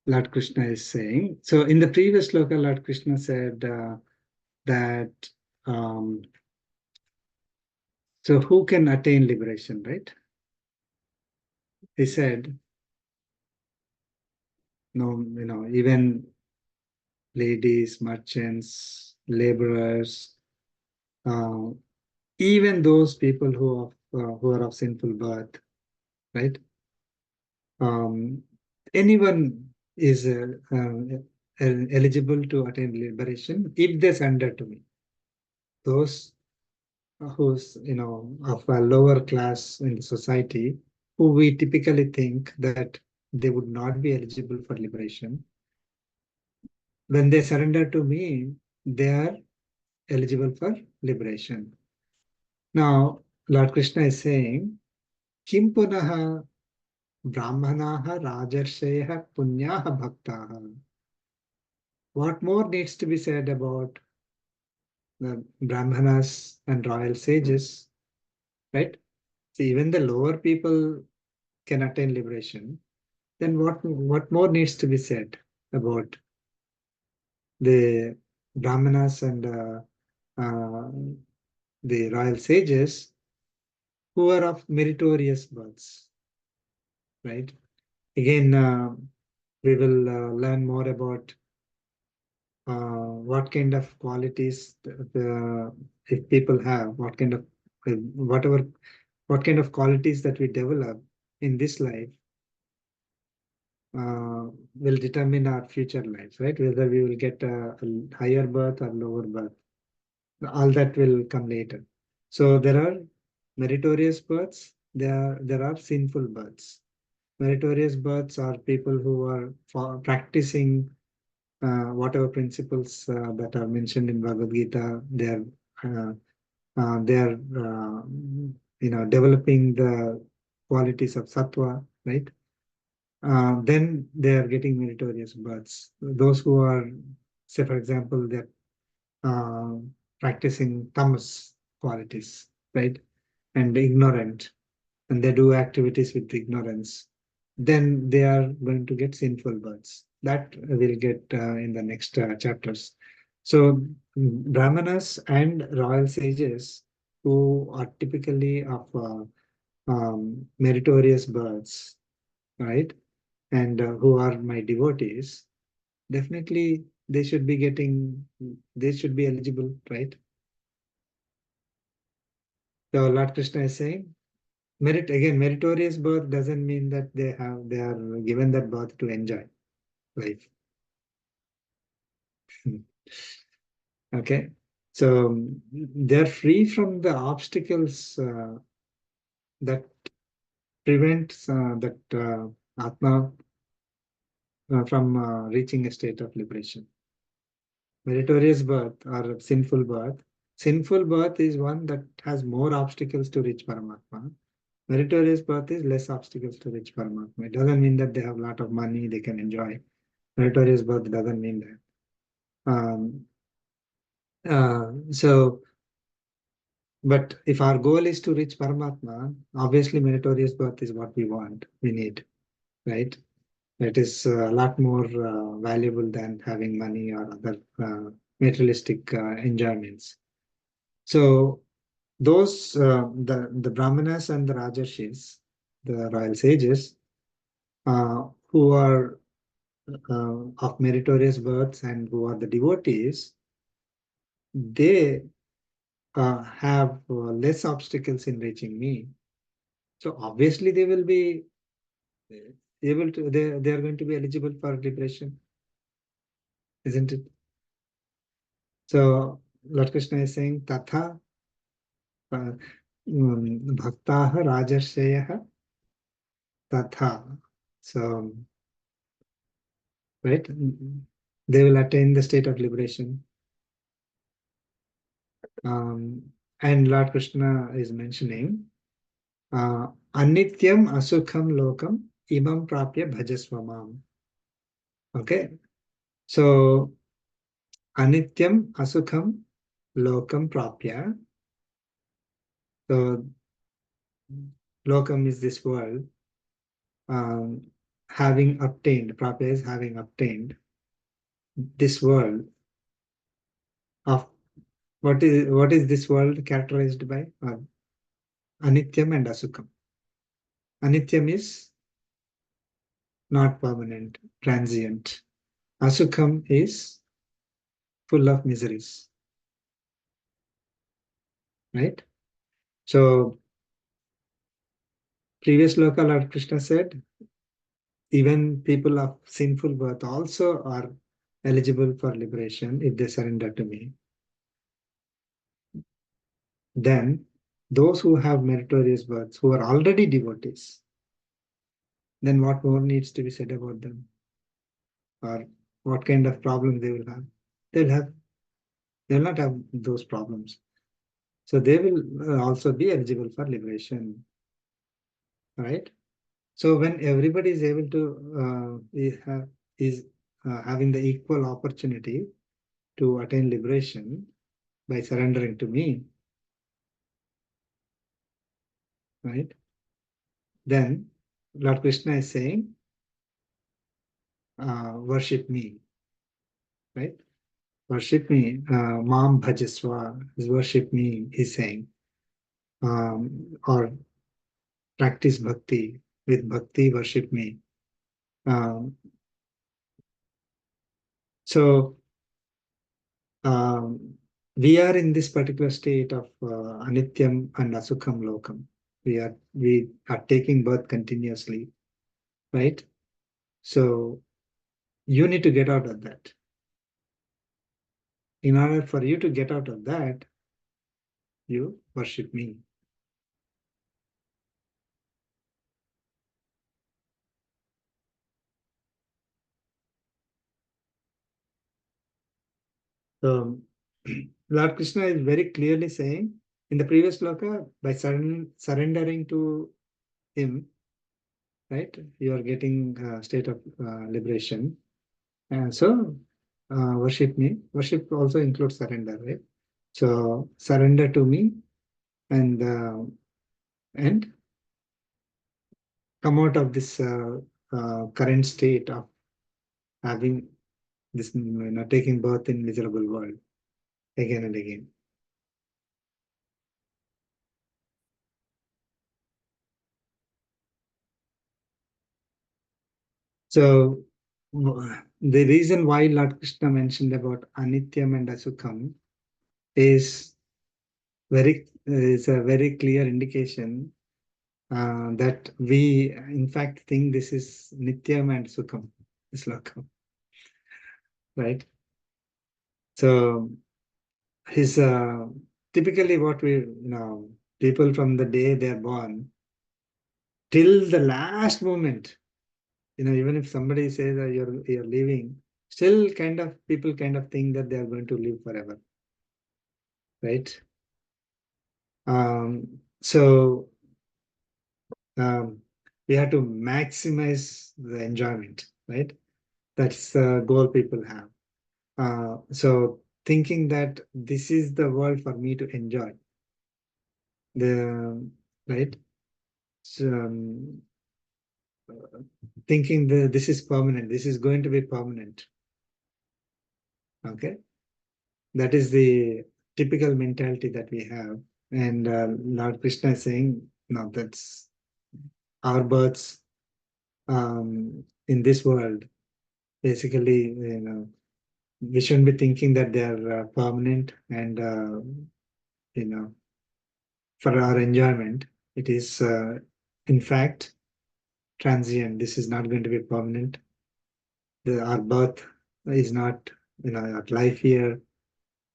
Lord Krishna is saying, so in the previous sloka, Lord Krishna said that so who can attain liberation, right? He said, no, even ladies, merchants, laborers, even those people who are of sinful birth, right? Anyone is eligible to attain liberation if they surrender to me. Those who's of a lower class in the society, who we typically think that they would not be eligible for liberation, when they surrender to me, they are eligible for liberation. Now, Lord Krishna is saying, Kim punaha brahmanaha rajarshayaha punyaha bhaktaha. What more needs to be said about the Brahmanas and royal sages, right? See, even the lower people can attain liberation. Then what more needs to be said about the Brahmanas and the royal sages who are of meritorious births, right? Again, we will learn more about what kind of qualities if people have, what kind of qualities that we develop in this life will determine our future lives, right? Whether we will get a higher birth or lower birth. All that will come later. So there are meritorious births, there are sinful births. Meritorious births are people who are practicing whatever principles that are mentioned in Bhagavad Gita. They are developing the qualities of sattva, right? Then they are getting meritorious births. Those who are, say, for example, they're uh, practicing tamas qualities, right? And ignorant, and they do activities with ignorance, then they are going to get sinful births. That we'll get in the next chapters. So, Brahmanas and royal sages who are typically of meritorious births, right? And who are my devotees, definitely they should be eligible, right? So Lord Krishna is saying, meritorious birth doesn't mean that they are given that birth to enjoy life. Okay, so they're free from the obstacles that prevent that Atma from reaching a state of liberation. Meritorious birth or sinful birth. Sinful birth is one that has more obstacles to reach Paramatma. Meritorious birth is less obstacles to reach Paramatma. It doesn't mean that they have a lot of money they can enjoy. Meritorious birth doesn't mean that. But if our goal is to reach Paramatma, obviously meritorious birth is what we need, right? It is a lot more valuable than having money or other materialistic enjoyments. So those the Brahmanas and the Rajarshis, the royal sages, who are of meritorious births and who are the devotees, they have less obstacles in reaching me. So obviously they will be able to, they are going to be eligible for liberation, isn't it? So Lord Krishna is saying, Tatha Bhaktaha Rajarshayah Tatha. So, right, they will attain the state of liberation. And Lord Krishna is mentioning, Anityam Asukham Lokam Imam Prapya Bhajasvamam. Okay, so Anityam Asukham Lokam Prapya. So Lokam is this world. Having obtained, Prapya is having obtained this world of what is this world characterized by? Anityam and Asukham. Anityam is not permanent, transient. Asukham is full of miseries. Right? So previous loka Lord Krishna said, even people of sinful birth also are eligible for liberation if they surrender to me. Then those who have meritorious births, who are already devotees, then what more needs to be said about them? Or what kind of problem they will have? They will not have those problems. So they will also be eligible for liberation. Right? So when everybody is able to is having the equal opportunity to attain liberation by surrendering to me, right? Then Lord Krishna is saying, worship me, right? Worship me, Mam Bhajaswa, is worship me, he's saying, or practice bhakti, with bhakti worship me. So we are in this particular state of anityam and asukham lokam. We are taking birth continuously, right? So you need to get out of that. In order for you to get out of that, you worship me. So Lord Krishna is very clearly saying in the previous sloka, by surrendering to him, right, you are getting a state of liberation. And so worship me. Worship also includes surrender, right? So surrender to me and come out of this current state of having this, taking birth in miserable world again and again. So the reason why Lord Krishna mentioned about Anityam and Asukham is a very clear indication that we in fact think this is Nityam and Sukham, this Lokam, right? So his typically what we people from the day they're born till the last moment, even if somebody says that you're leaving, still people kind of think that they are going to live forever, right? So we have to maximize the enjoyment, right? That's the goal people have. So thinking that this is the world for me to enjoy, right? So, thinking that this is permanent, this is going to be permanent. Okay, that is the typical mentality that we have, and Lord Krishna is saying, no, that's our births in this world. Basically, we shouldn't be thinking that they are permanent and for our enjoyment. It is in fact transient. This is not going to be permanent. Our birth is not, our life here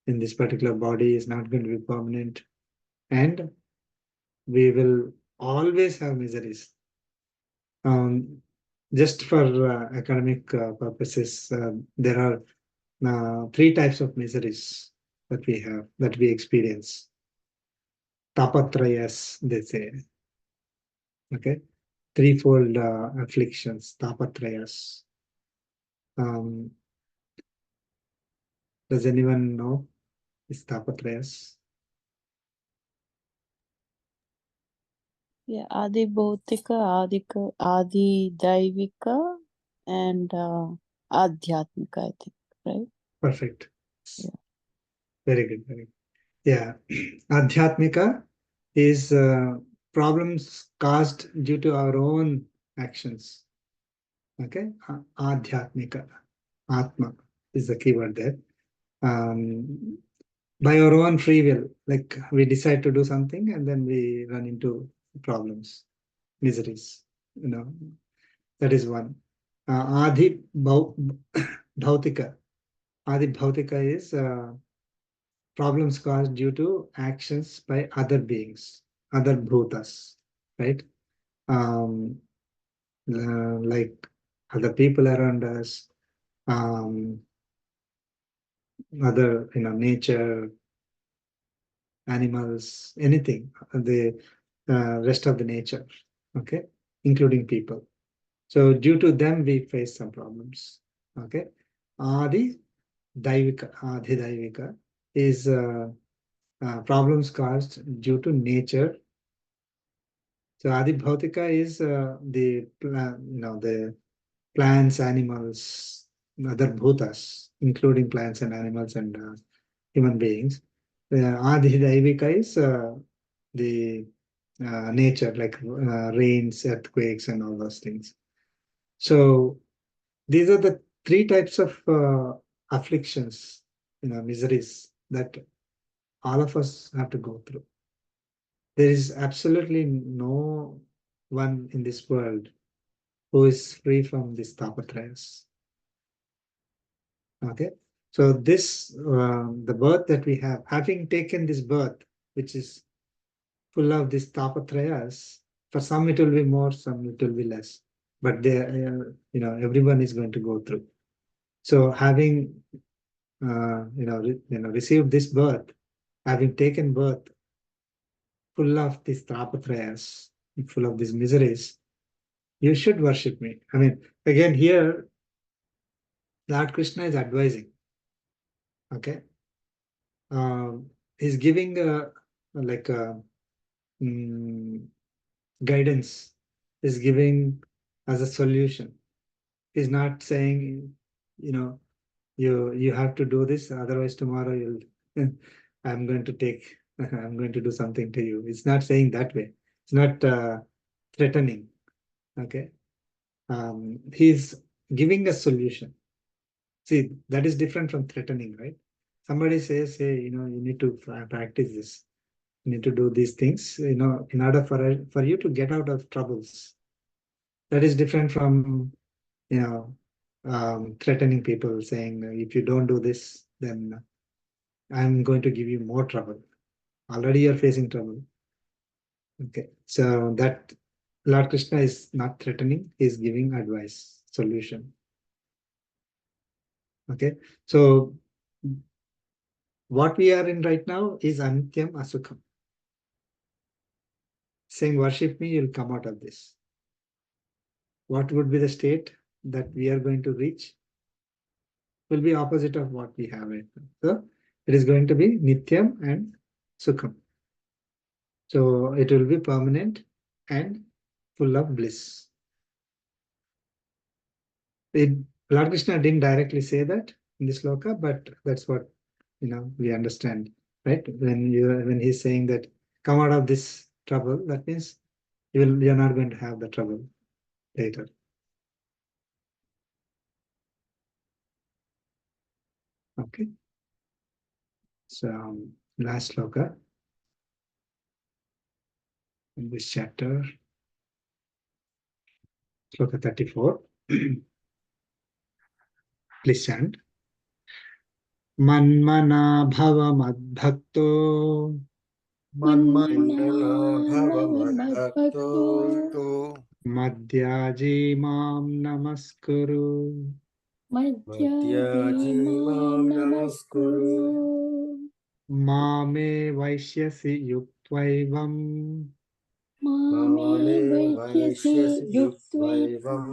in this particular body is not going to be permanent, and we will always have miseries. Just for academic purposes, there are 3 types of miseries that we experience. Tapatrayas, they say. Okay, threefold afflictions, tapatrayas. Does anyone know this tapatrayas? Yeah, Adi Bhautika, Adi Daivika, and Adhyatmika, I think, right? Perfect. Yeah. Very good. Very good. Yeah, Adhyatmika is problems caused due to our own actions. Okay, Adhyatmika, Atma is the keyword there. By our own free will, like we decide to do something and then we run into problems, miseries. That is one. Adi Bhautika. Adi Bhautika is problems caused due to actions by other beings, other bhutas, right? Like other people around us, other, nature, animals, anything, the rest of the nature, okay, including people. So due to them, we face some problems, okay. Adi Daivika is problems caused due to nature. So Adi Bhautika is the plants, animals, other bhutas, including plants and animals and human beings. Adi Daivika is the nature, like rains, earthquakes, and all those things. So these are the 3 types of afflictions, miseries that all of us have to go through. There is absolutely no one in this world who is free from these tapatrayas. Okay, so this the birth that we have, having taken this birth, which is full of these tapatrayas, for some it will be more, some it will be less, but they, everyone is going to go through. So having received this birth, having taken birth full of these tapatrayas, full of these miseries, you should worship me. I mean, again, here, Lord Krishna is advising. Okay. He's giving like a guidance, is giving as a solution. He's not saying, you have to do this, otherwise tomorrow you'll I'm going to take I'm going to do something to you. It's not saying that way. It's not threatening. Okay. He's giving a solution. See, that is different from threatening, right? Somebody says, hey, you need to practice this. You need to do these things, in order for you to get out of troubles. That is different from, threatening people, saying, if you don't do this, then I'm going to give you more trouble. Already you're facing trouble. Okay, so that Lord Krishna is not threatening, he's giving advice, solution. Okay, so what we are in right now is Anityam Asukham. Saying worship me, you'll come out of this. What would be the state that we are going to reach? Will be opposite of what we have right now. So it is going to be Nityam and Sukham. So it will be permanent and full of bliss. Lord Krishna didn't directly say that in this sloka, but that's what we understand, right? When he's saying that come out of this trouble, that means you're not going to have the trouble later. Okay. So last sloka in this chapter. Shloka 34. Please chant. Manmana bhava madbhakto Mandana bhava madbhakto To madhyaji mam namaskuru madhyaji mam namaskuru mame vaishyasi yuktvaivam mame vaishyasi yuktvaivam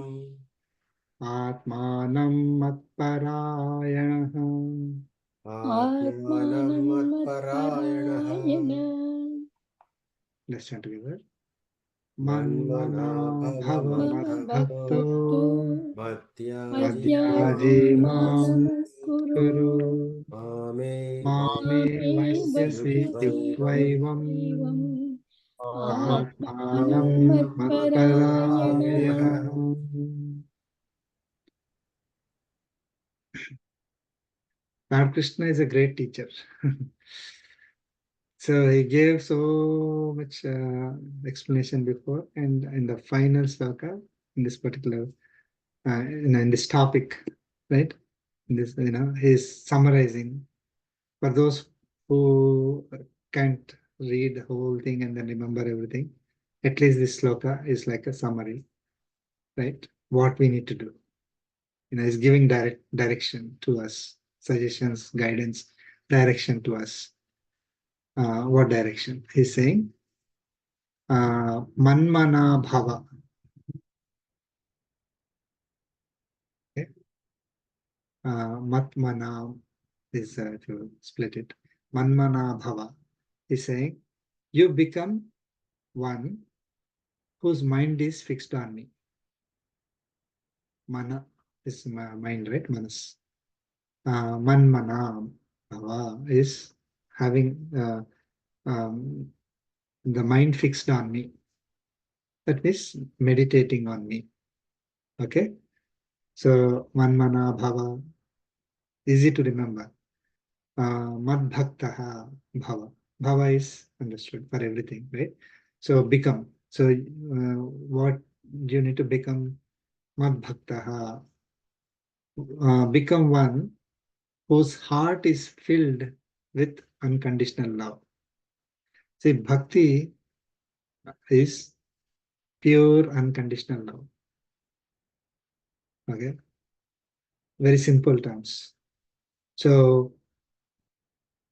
atmanam matparayanaha. atmanam matparayanaha. Let's chant together. Manmana Manmana bhava bhava madbhakto madbhakto madhyaji madhyaji mam Namaskuru guru mame mame vaishyasi vaishyasi yuktvaivam yuktvaivam atmanam atmanam matparayanaha. matparayanaha. Lord Krishna is a great teacher. So he gave so much explanation before, and in the final sloka, in this particular, in this topic, right? In this, he's summarizing for those who can't read the whole thing and then remember everything. At least this sloka is like a summary, right? What we need to do. He's giving direction to us, suggestions, guidance, direction to us. What direction? He's saying, manmana bhava. Okay? Matmana is to split it. Manmana bhava. He's saying, you become one whose mind is fixed on me. Mana is mind, right? Manas. Manmana bhava is having the mind fixed on me. That means meditating on me. Okay? So, manmana bhava, easy to remember. Madbhaktaha bhava. Bhava is understood for everything, right? So, become. So, what you need to become? Madbhaktaha. Become one whose heart is filled with unconditional love. See, bhakti is pure unconditional love. Okay? Very simple terms. So,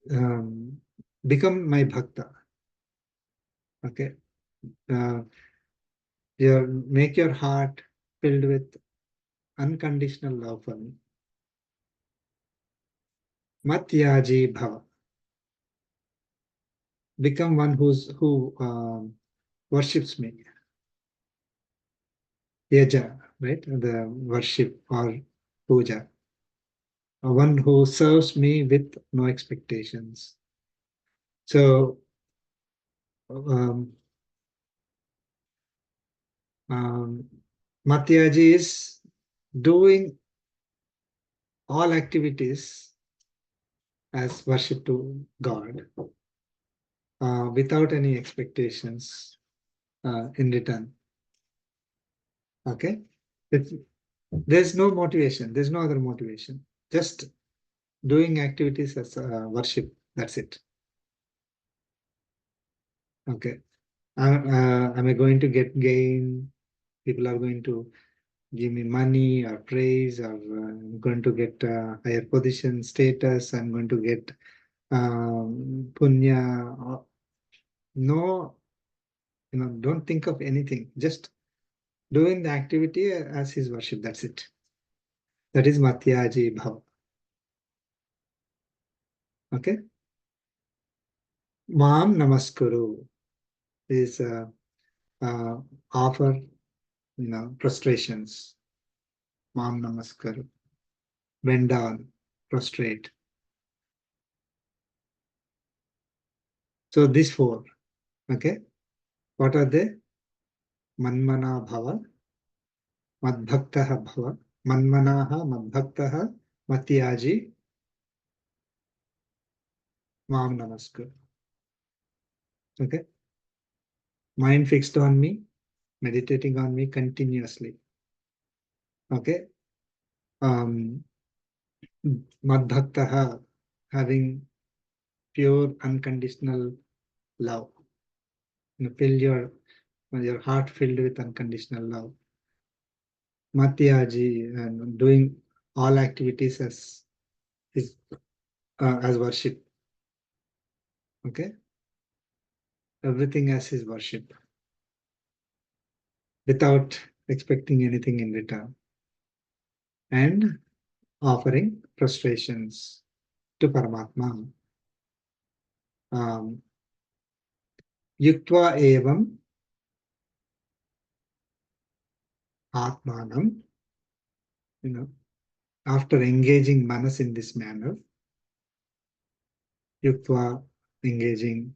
become my bhakta. Okay? Make your heart filled with unconditional love for me. Matyaji bhava. Become one who worships me. Yaja, right? The worship or puja. One who serves me with no expectations. So, Matyaji is doing all activities as worship to God without any expectations in return. Okay? There's no motivation. There's no other motivation. Just doing activities as worship. That's it. Okay. Am I going to get gain? People are going to give me money or praise, or I'm going to get higher position, status. I'm going to get punya. No, don't think of anything. Just doing the activity as his worship. That's it. That is Matyaji Bhav. Okay. Mam Namaskuru is offer, prostrations. Mam Namaskuru. Bend down, prostrate. So these four. Okay. What are they? Manmana Bhava, Madbhaktaha Bhava, Manmanaha, Madbhaktaha, Matyaji, Mam Namaskuru. Okay. Mind fixed on me, meditating on me continuously. Okay. Madbhaktaha, having pure unconditional love. Fill your heart filled with unconditional love. Matyaji, and doing all activities as worship. Okay, everything as his worship, without expecting anything in return, and offering prostrations to Paramatma. Yuktva evam atmanam, after engaging manas in this manner, yuktva, engaging,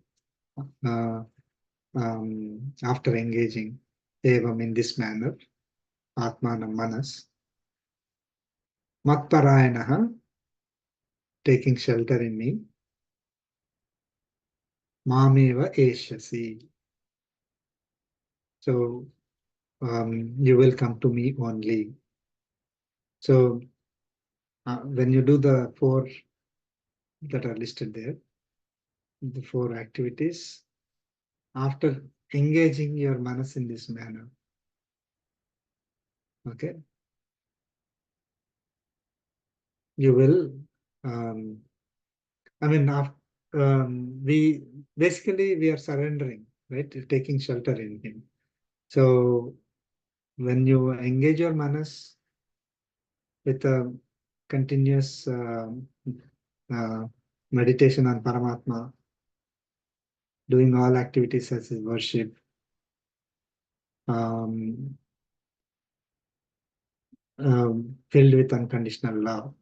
after engaging evam in this manner, atmanam manas, matparayanaha, taking shelter in me, mameva eshyasi. So you will come to me only. So when you do the 4 that are listed there, the 4 activities, after engaging your manas in this manner, okay, you will, we are surrendering, right? Taking shelter in him. So when you engage your manas with a continuous meditation on Paramatma, doing all activities as his worship, filled with unconditional love,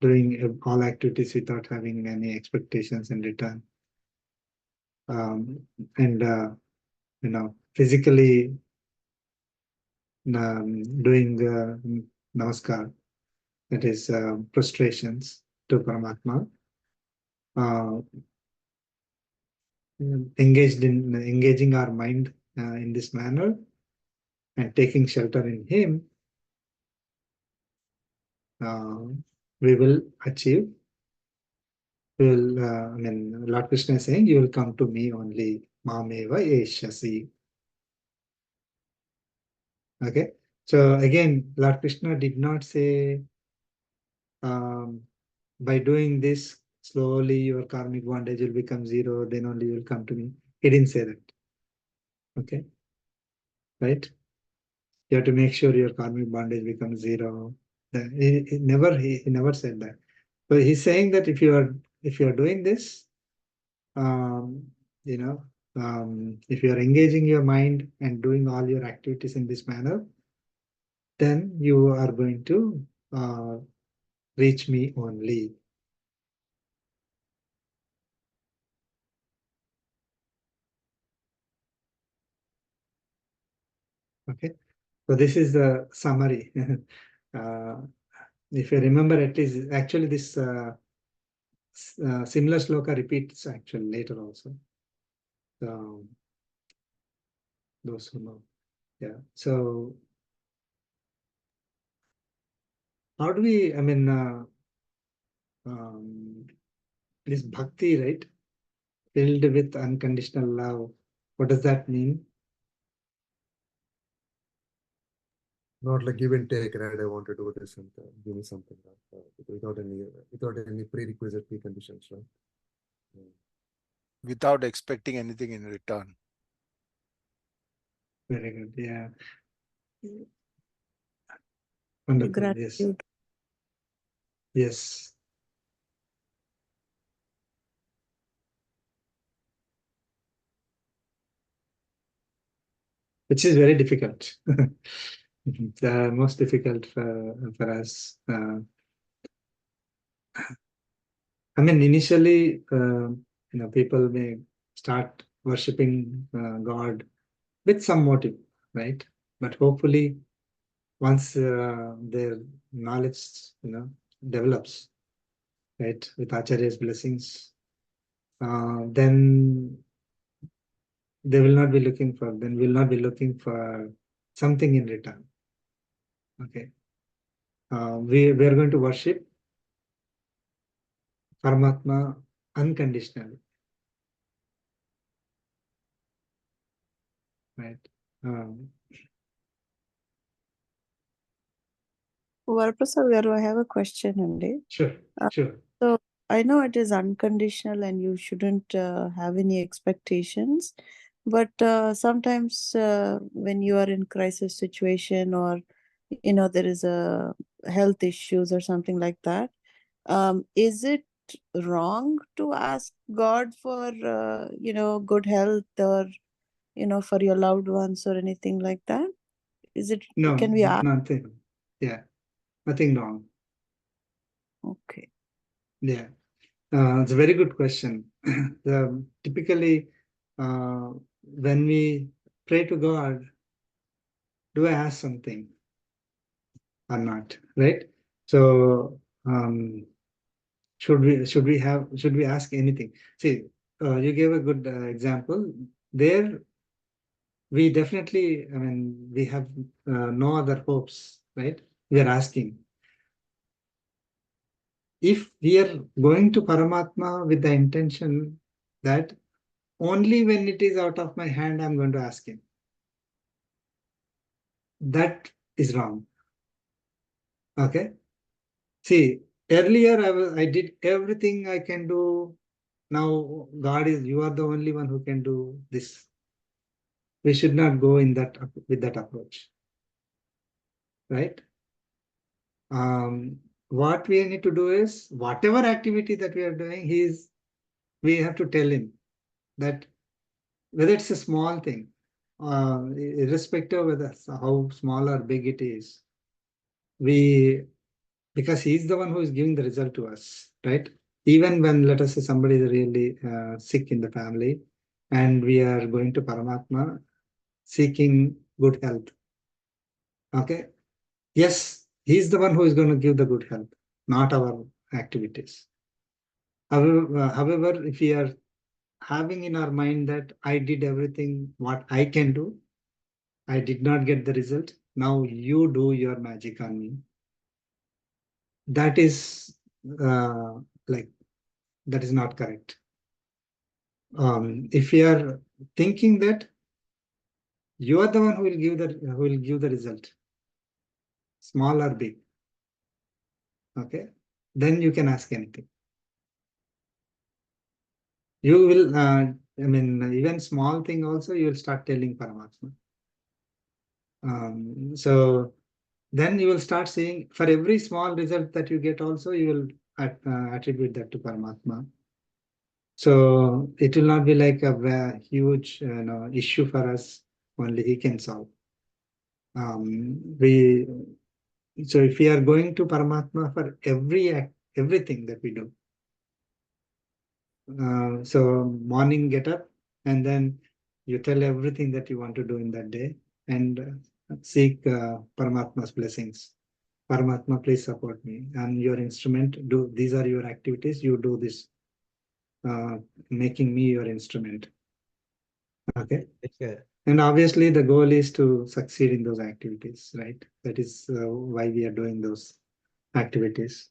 doing all activities without having any expectations in return, and physically doing namaskar, that is prostrations to Paramatma, engaging our mind in this manner and taking shelter in him, we will achieve. Lord Krishna is saying, you will come to me only. Mameva eshyasi. Okay. So again, Lord Krishna did not say, by doing this, slowly your karmic bondage will become 0, then only you will come to me. He didn't say that. Okay. Right? You have to make sure your karmic bondage becomes 0. He never said that. But he's saying that if you are doing this, if you are engaging your mind and doing all your activities in this manner, then you are going to reach me only. Okay, so this is the summary. If you remember, at least actually this similar sloka repeats actually later also. So, those who know, yeah. So how do we? This bhakti, right? Filled with unconditional love. What does that mean? Not like give and take, right? I want to do this and give me something, without any prerequisite preconditions, right? Without expecting anything in return. Very good. Yeah. Wonderful. Yes. Gratitude. Yes. Which is very difficult. The most difficult for us. Initially, people may start worshipping God with some motive, right? But hopefully, once their knowledge, develops, right, with Acharya's blessings, then they will not be looking for. Then will not be looking for something in return. Okay. We are going to worship Paramatma unconditionally. Right. Varaprasad garu, I have a question, Andy. Sure. Sure. So I know it is unconditional and you shouldn't have any expectations, but sometimes when you are in crisis situation or there is a health issues or something like that, is it wrong to ask God for good health or for your loved ones or anything like that? Is it No, can we ask? nothing. Yeah, nothing wrong. Okay. Yeah. It's a very good question. Typically, when we pray to God, do I ask something or not? Right? So, should we ask anything? See, you gave a good example. There, we definitely, I mean, we have no other hopes, right? We are asking. If we are going to Paramatma with the intention that only when it is out of my hand, I'm going to ask him, that is wrong. Okay. See, earlier I did everything I can do. Now you are the only one who can do this. We should not go with that approach, right? What we need to do is whatever activity that we are doing, we have to tell him that whether it's a small thing, irrespective of whether how small or big it is, because he's the one who is giving the result to us, right? Even when, let us say, somebody is really sick in the family, and we are going to Paramatma seeking good health. Okay. Yes, he's the one who is going to give the good health, not our activities. However, if we are having in our mind that I did everything what I can do, I did not get the result, now you do your magic on me. That is like, that is not correct. If you are thinking that you are the one who will give the result, small or big, okay, then you can ask anything. You will, I mean, even small thing also, you will start telling Paramatma. So then you will start seeing for every small result that you get also, you will attribute that to Paramatma. So it will not be like a huge issue for us, only he can solve. So if we are going to Paramatma for everything that we do, so morning get up and then you tell everything that you want to do in that day and seek Paramatma's blessings. Paramatma, please support me. And your instrument, these are your activities, you do this, making me your instrument. Okay. And obviously the goal is to succeed in those activities, right? That is why we are doing those activities.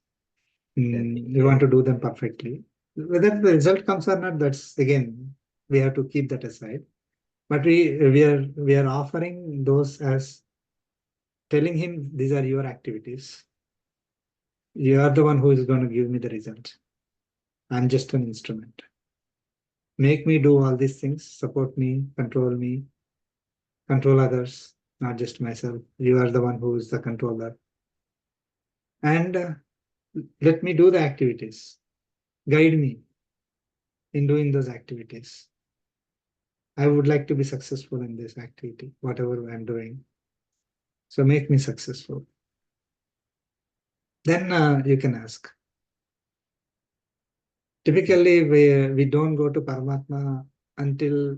We want to do them perfectly. Whether the result comes or not, that's again, we have to keep that aside. But we are offering those as telling him these are your activities. You are the one who is going to give me the result. I'm just an instrument. Make me do all these things, support me, control others, not just myself. You are the one who is the controller. And let me do the activities. Guide me in doing those activities. I would like to be successful in this activity, whatever I'm doing. So make me successful. Then you can ask. Typically, we don't go to Paramatma until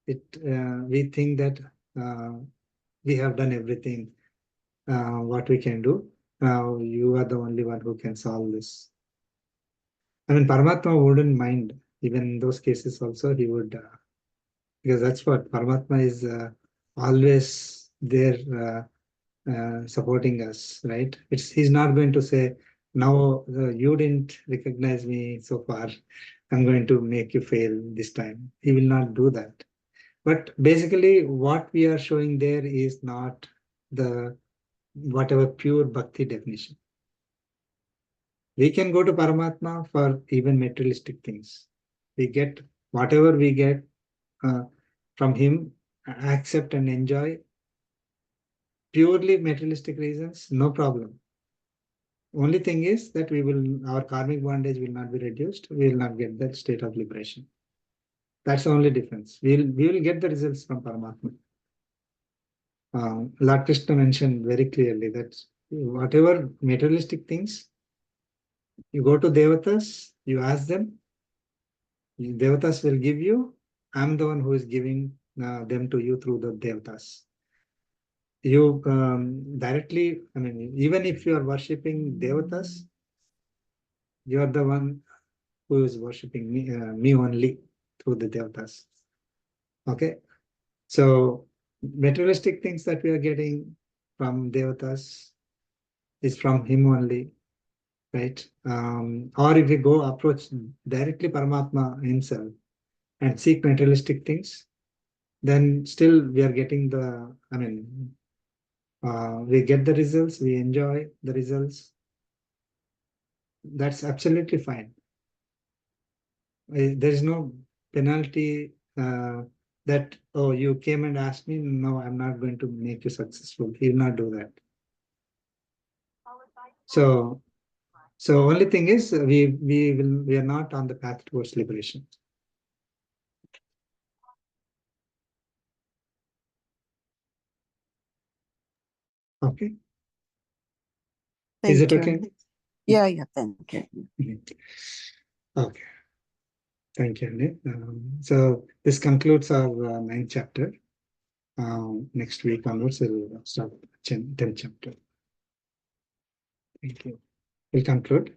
we think that we have done everything what we can do. Now you are the only one who can solve this. I mean, Paramatma wouldn't mind. Even in those cases also, he would, because that's what Paramatma is always there supporting us, right? He's not going to say, now you didn't recognize me so far, I'm going to make you fail this time. He will not do that. But basically what we are showing there is not the whatever pure bhakti definition. We can go to Paramatma for even materialistic things. We get whatever we get from him, accept and enjoy. Purely materialistic reasons, no problem. Only thing is that our karmic bondage will not be reduced. We will not get that state of liberation. That's the only difference. We will get the results from Paramatma. Lord Krishna mentioned very clearly that whatever materialistic things, you go to devatas, you ask them, devatas will give you. I'm the one who is giving them to you through the devatas. You directly, I mean, even if you are worshipping devatas, you are the one who is worshipping me only through the devatas. Okay, so materialistic things that we are getting from devatas is from him only, right? Or if we go approach directly Paramatma himself and seek materialistic things, then still we are getting the, I mean, we get the results, we enjoy the results. That's absolutely fine. There is no penalty that, oh, you came and asked me, no, I'm not going to make you successful. He will not do that. So only thing is we are not on the path towards liberation. Okay. Is it Thank you. okay? Yeah, thank you. Okay. Thank you, Anil. So this concludes our ninth chapter. Next week onwards, we'll start 10th chapter. Thank you. We'll conclude.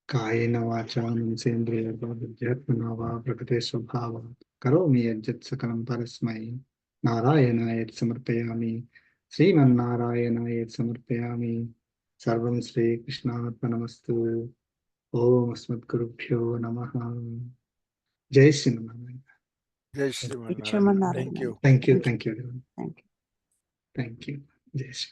Kayena vacha sendriya bhavyatmana va prakate svabhava karomi yajjat sakalam parasmai narayanayat samarpayami Sriman Narayanayat samarpayami Sarvam Sri Krishna Arpanamastu Om Asmat Gurubhyo Namaha Jai Shri Narayan. Jai Shri Shriman Thank you. Thank you, everyone. Thank you. Thank you. Jai Shri.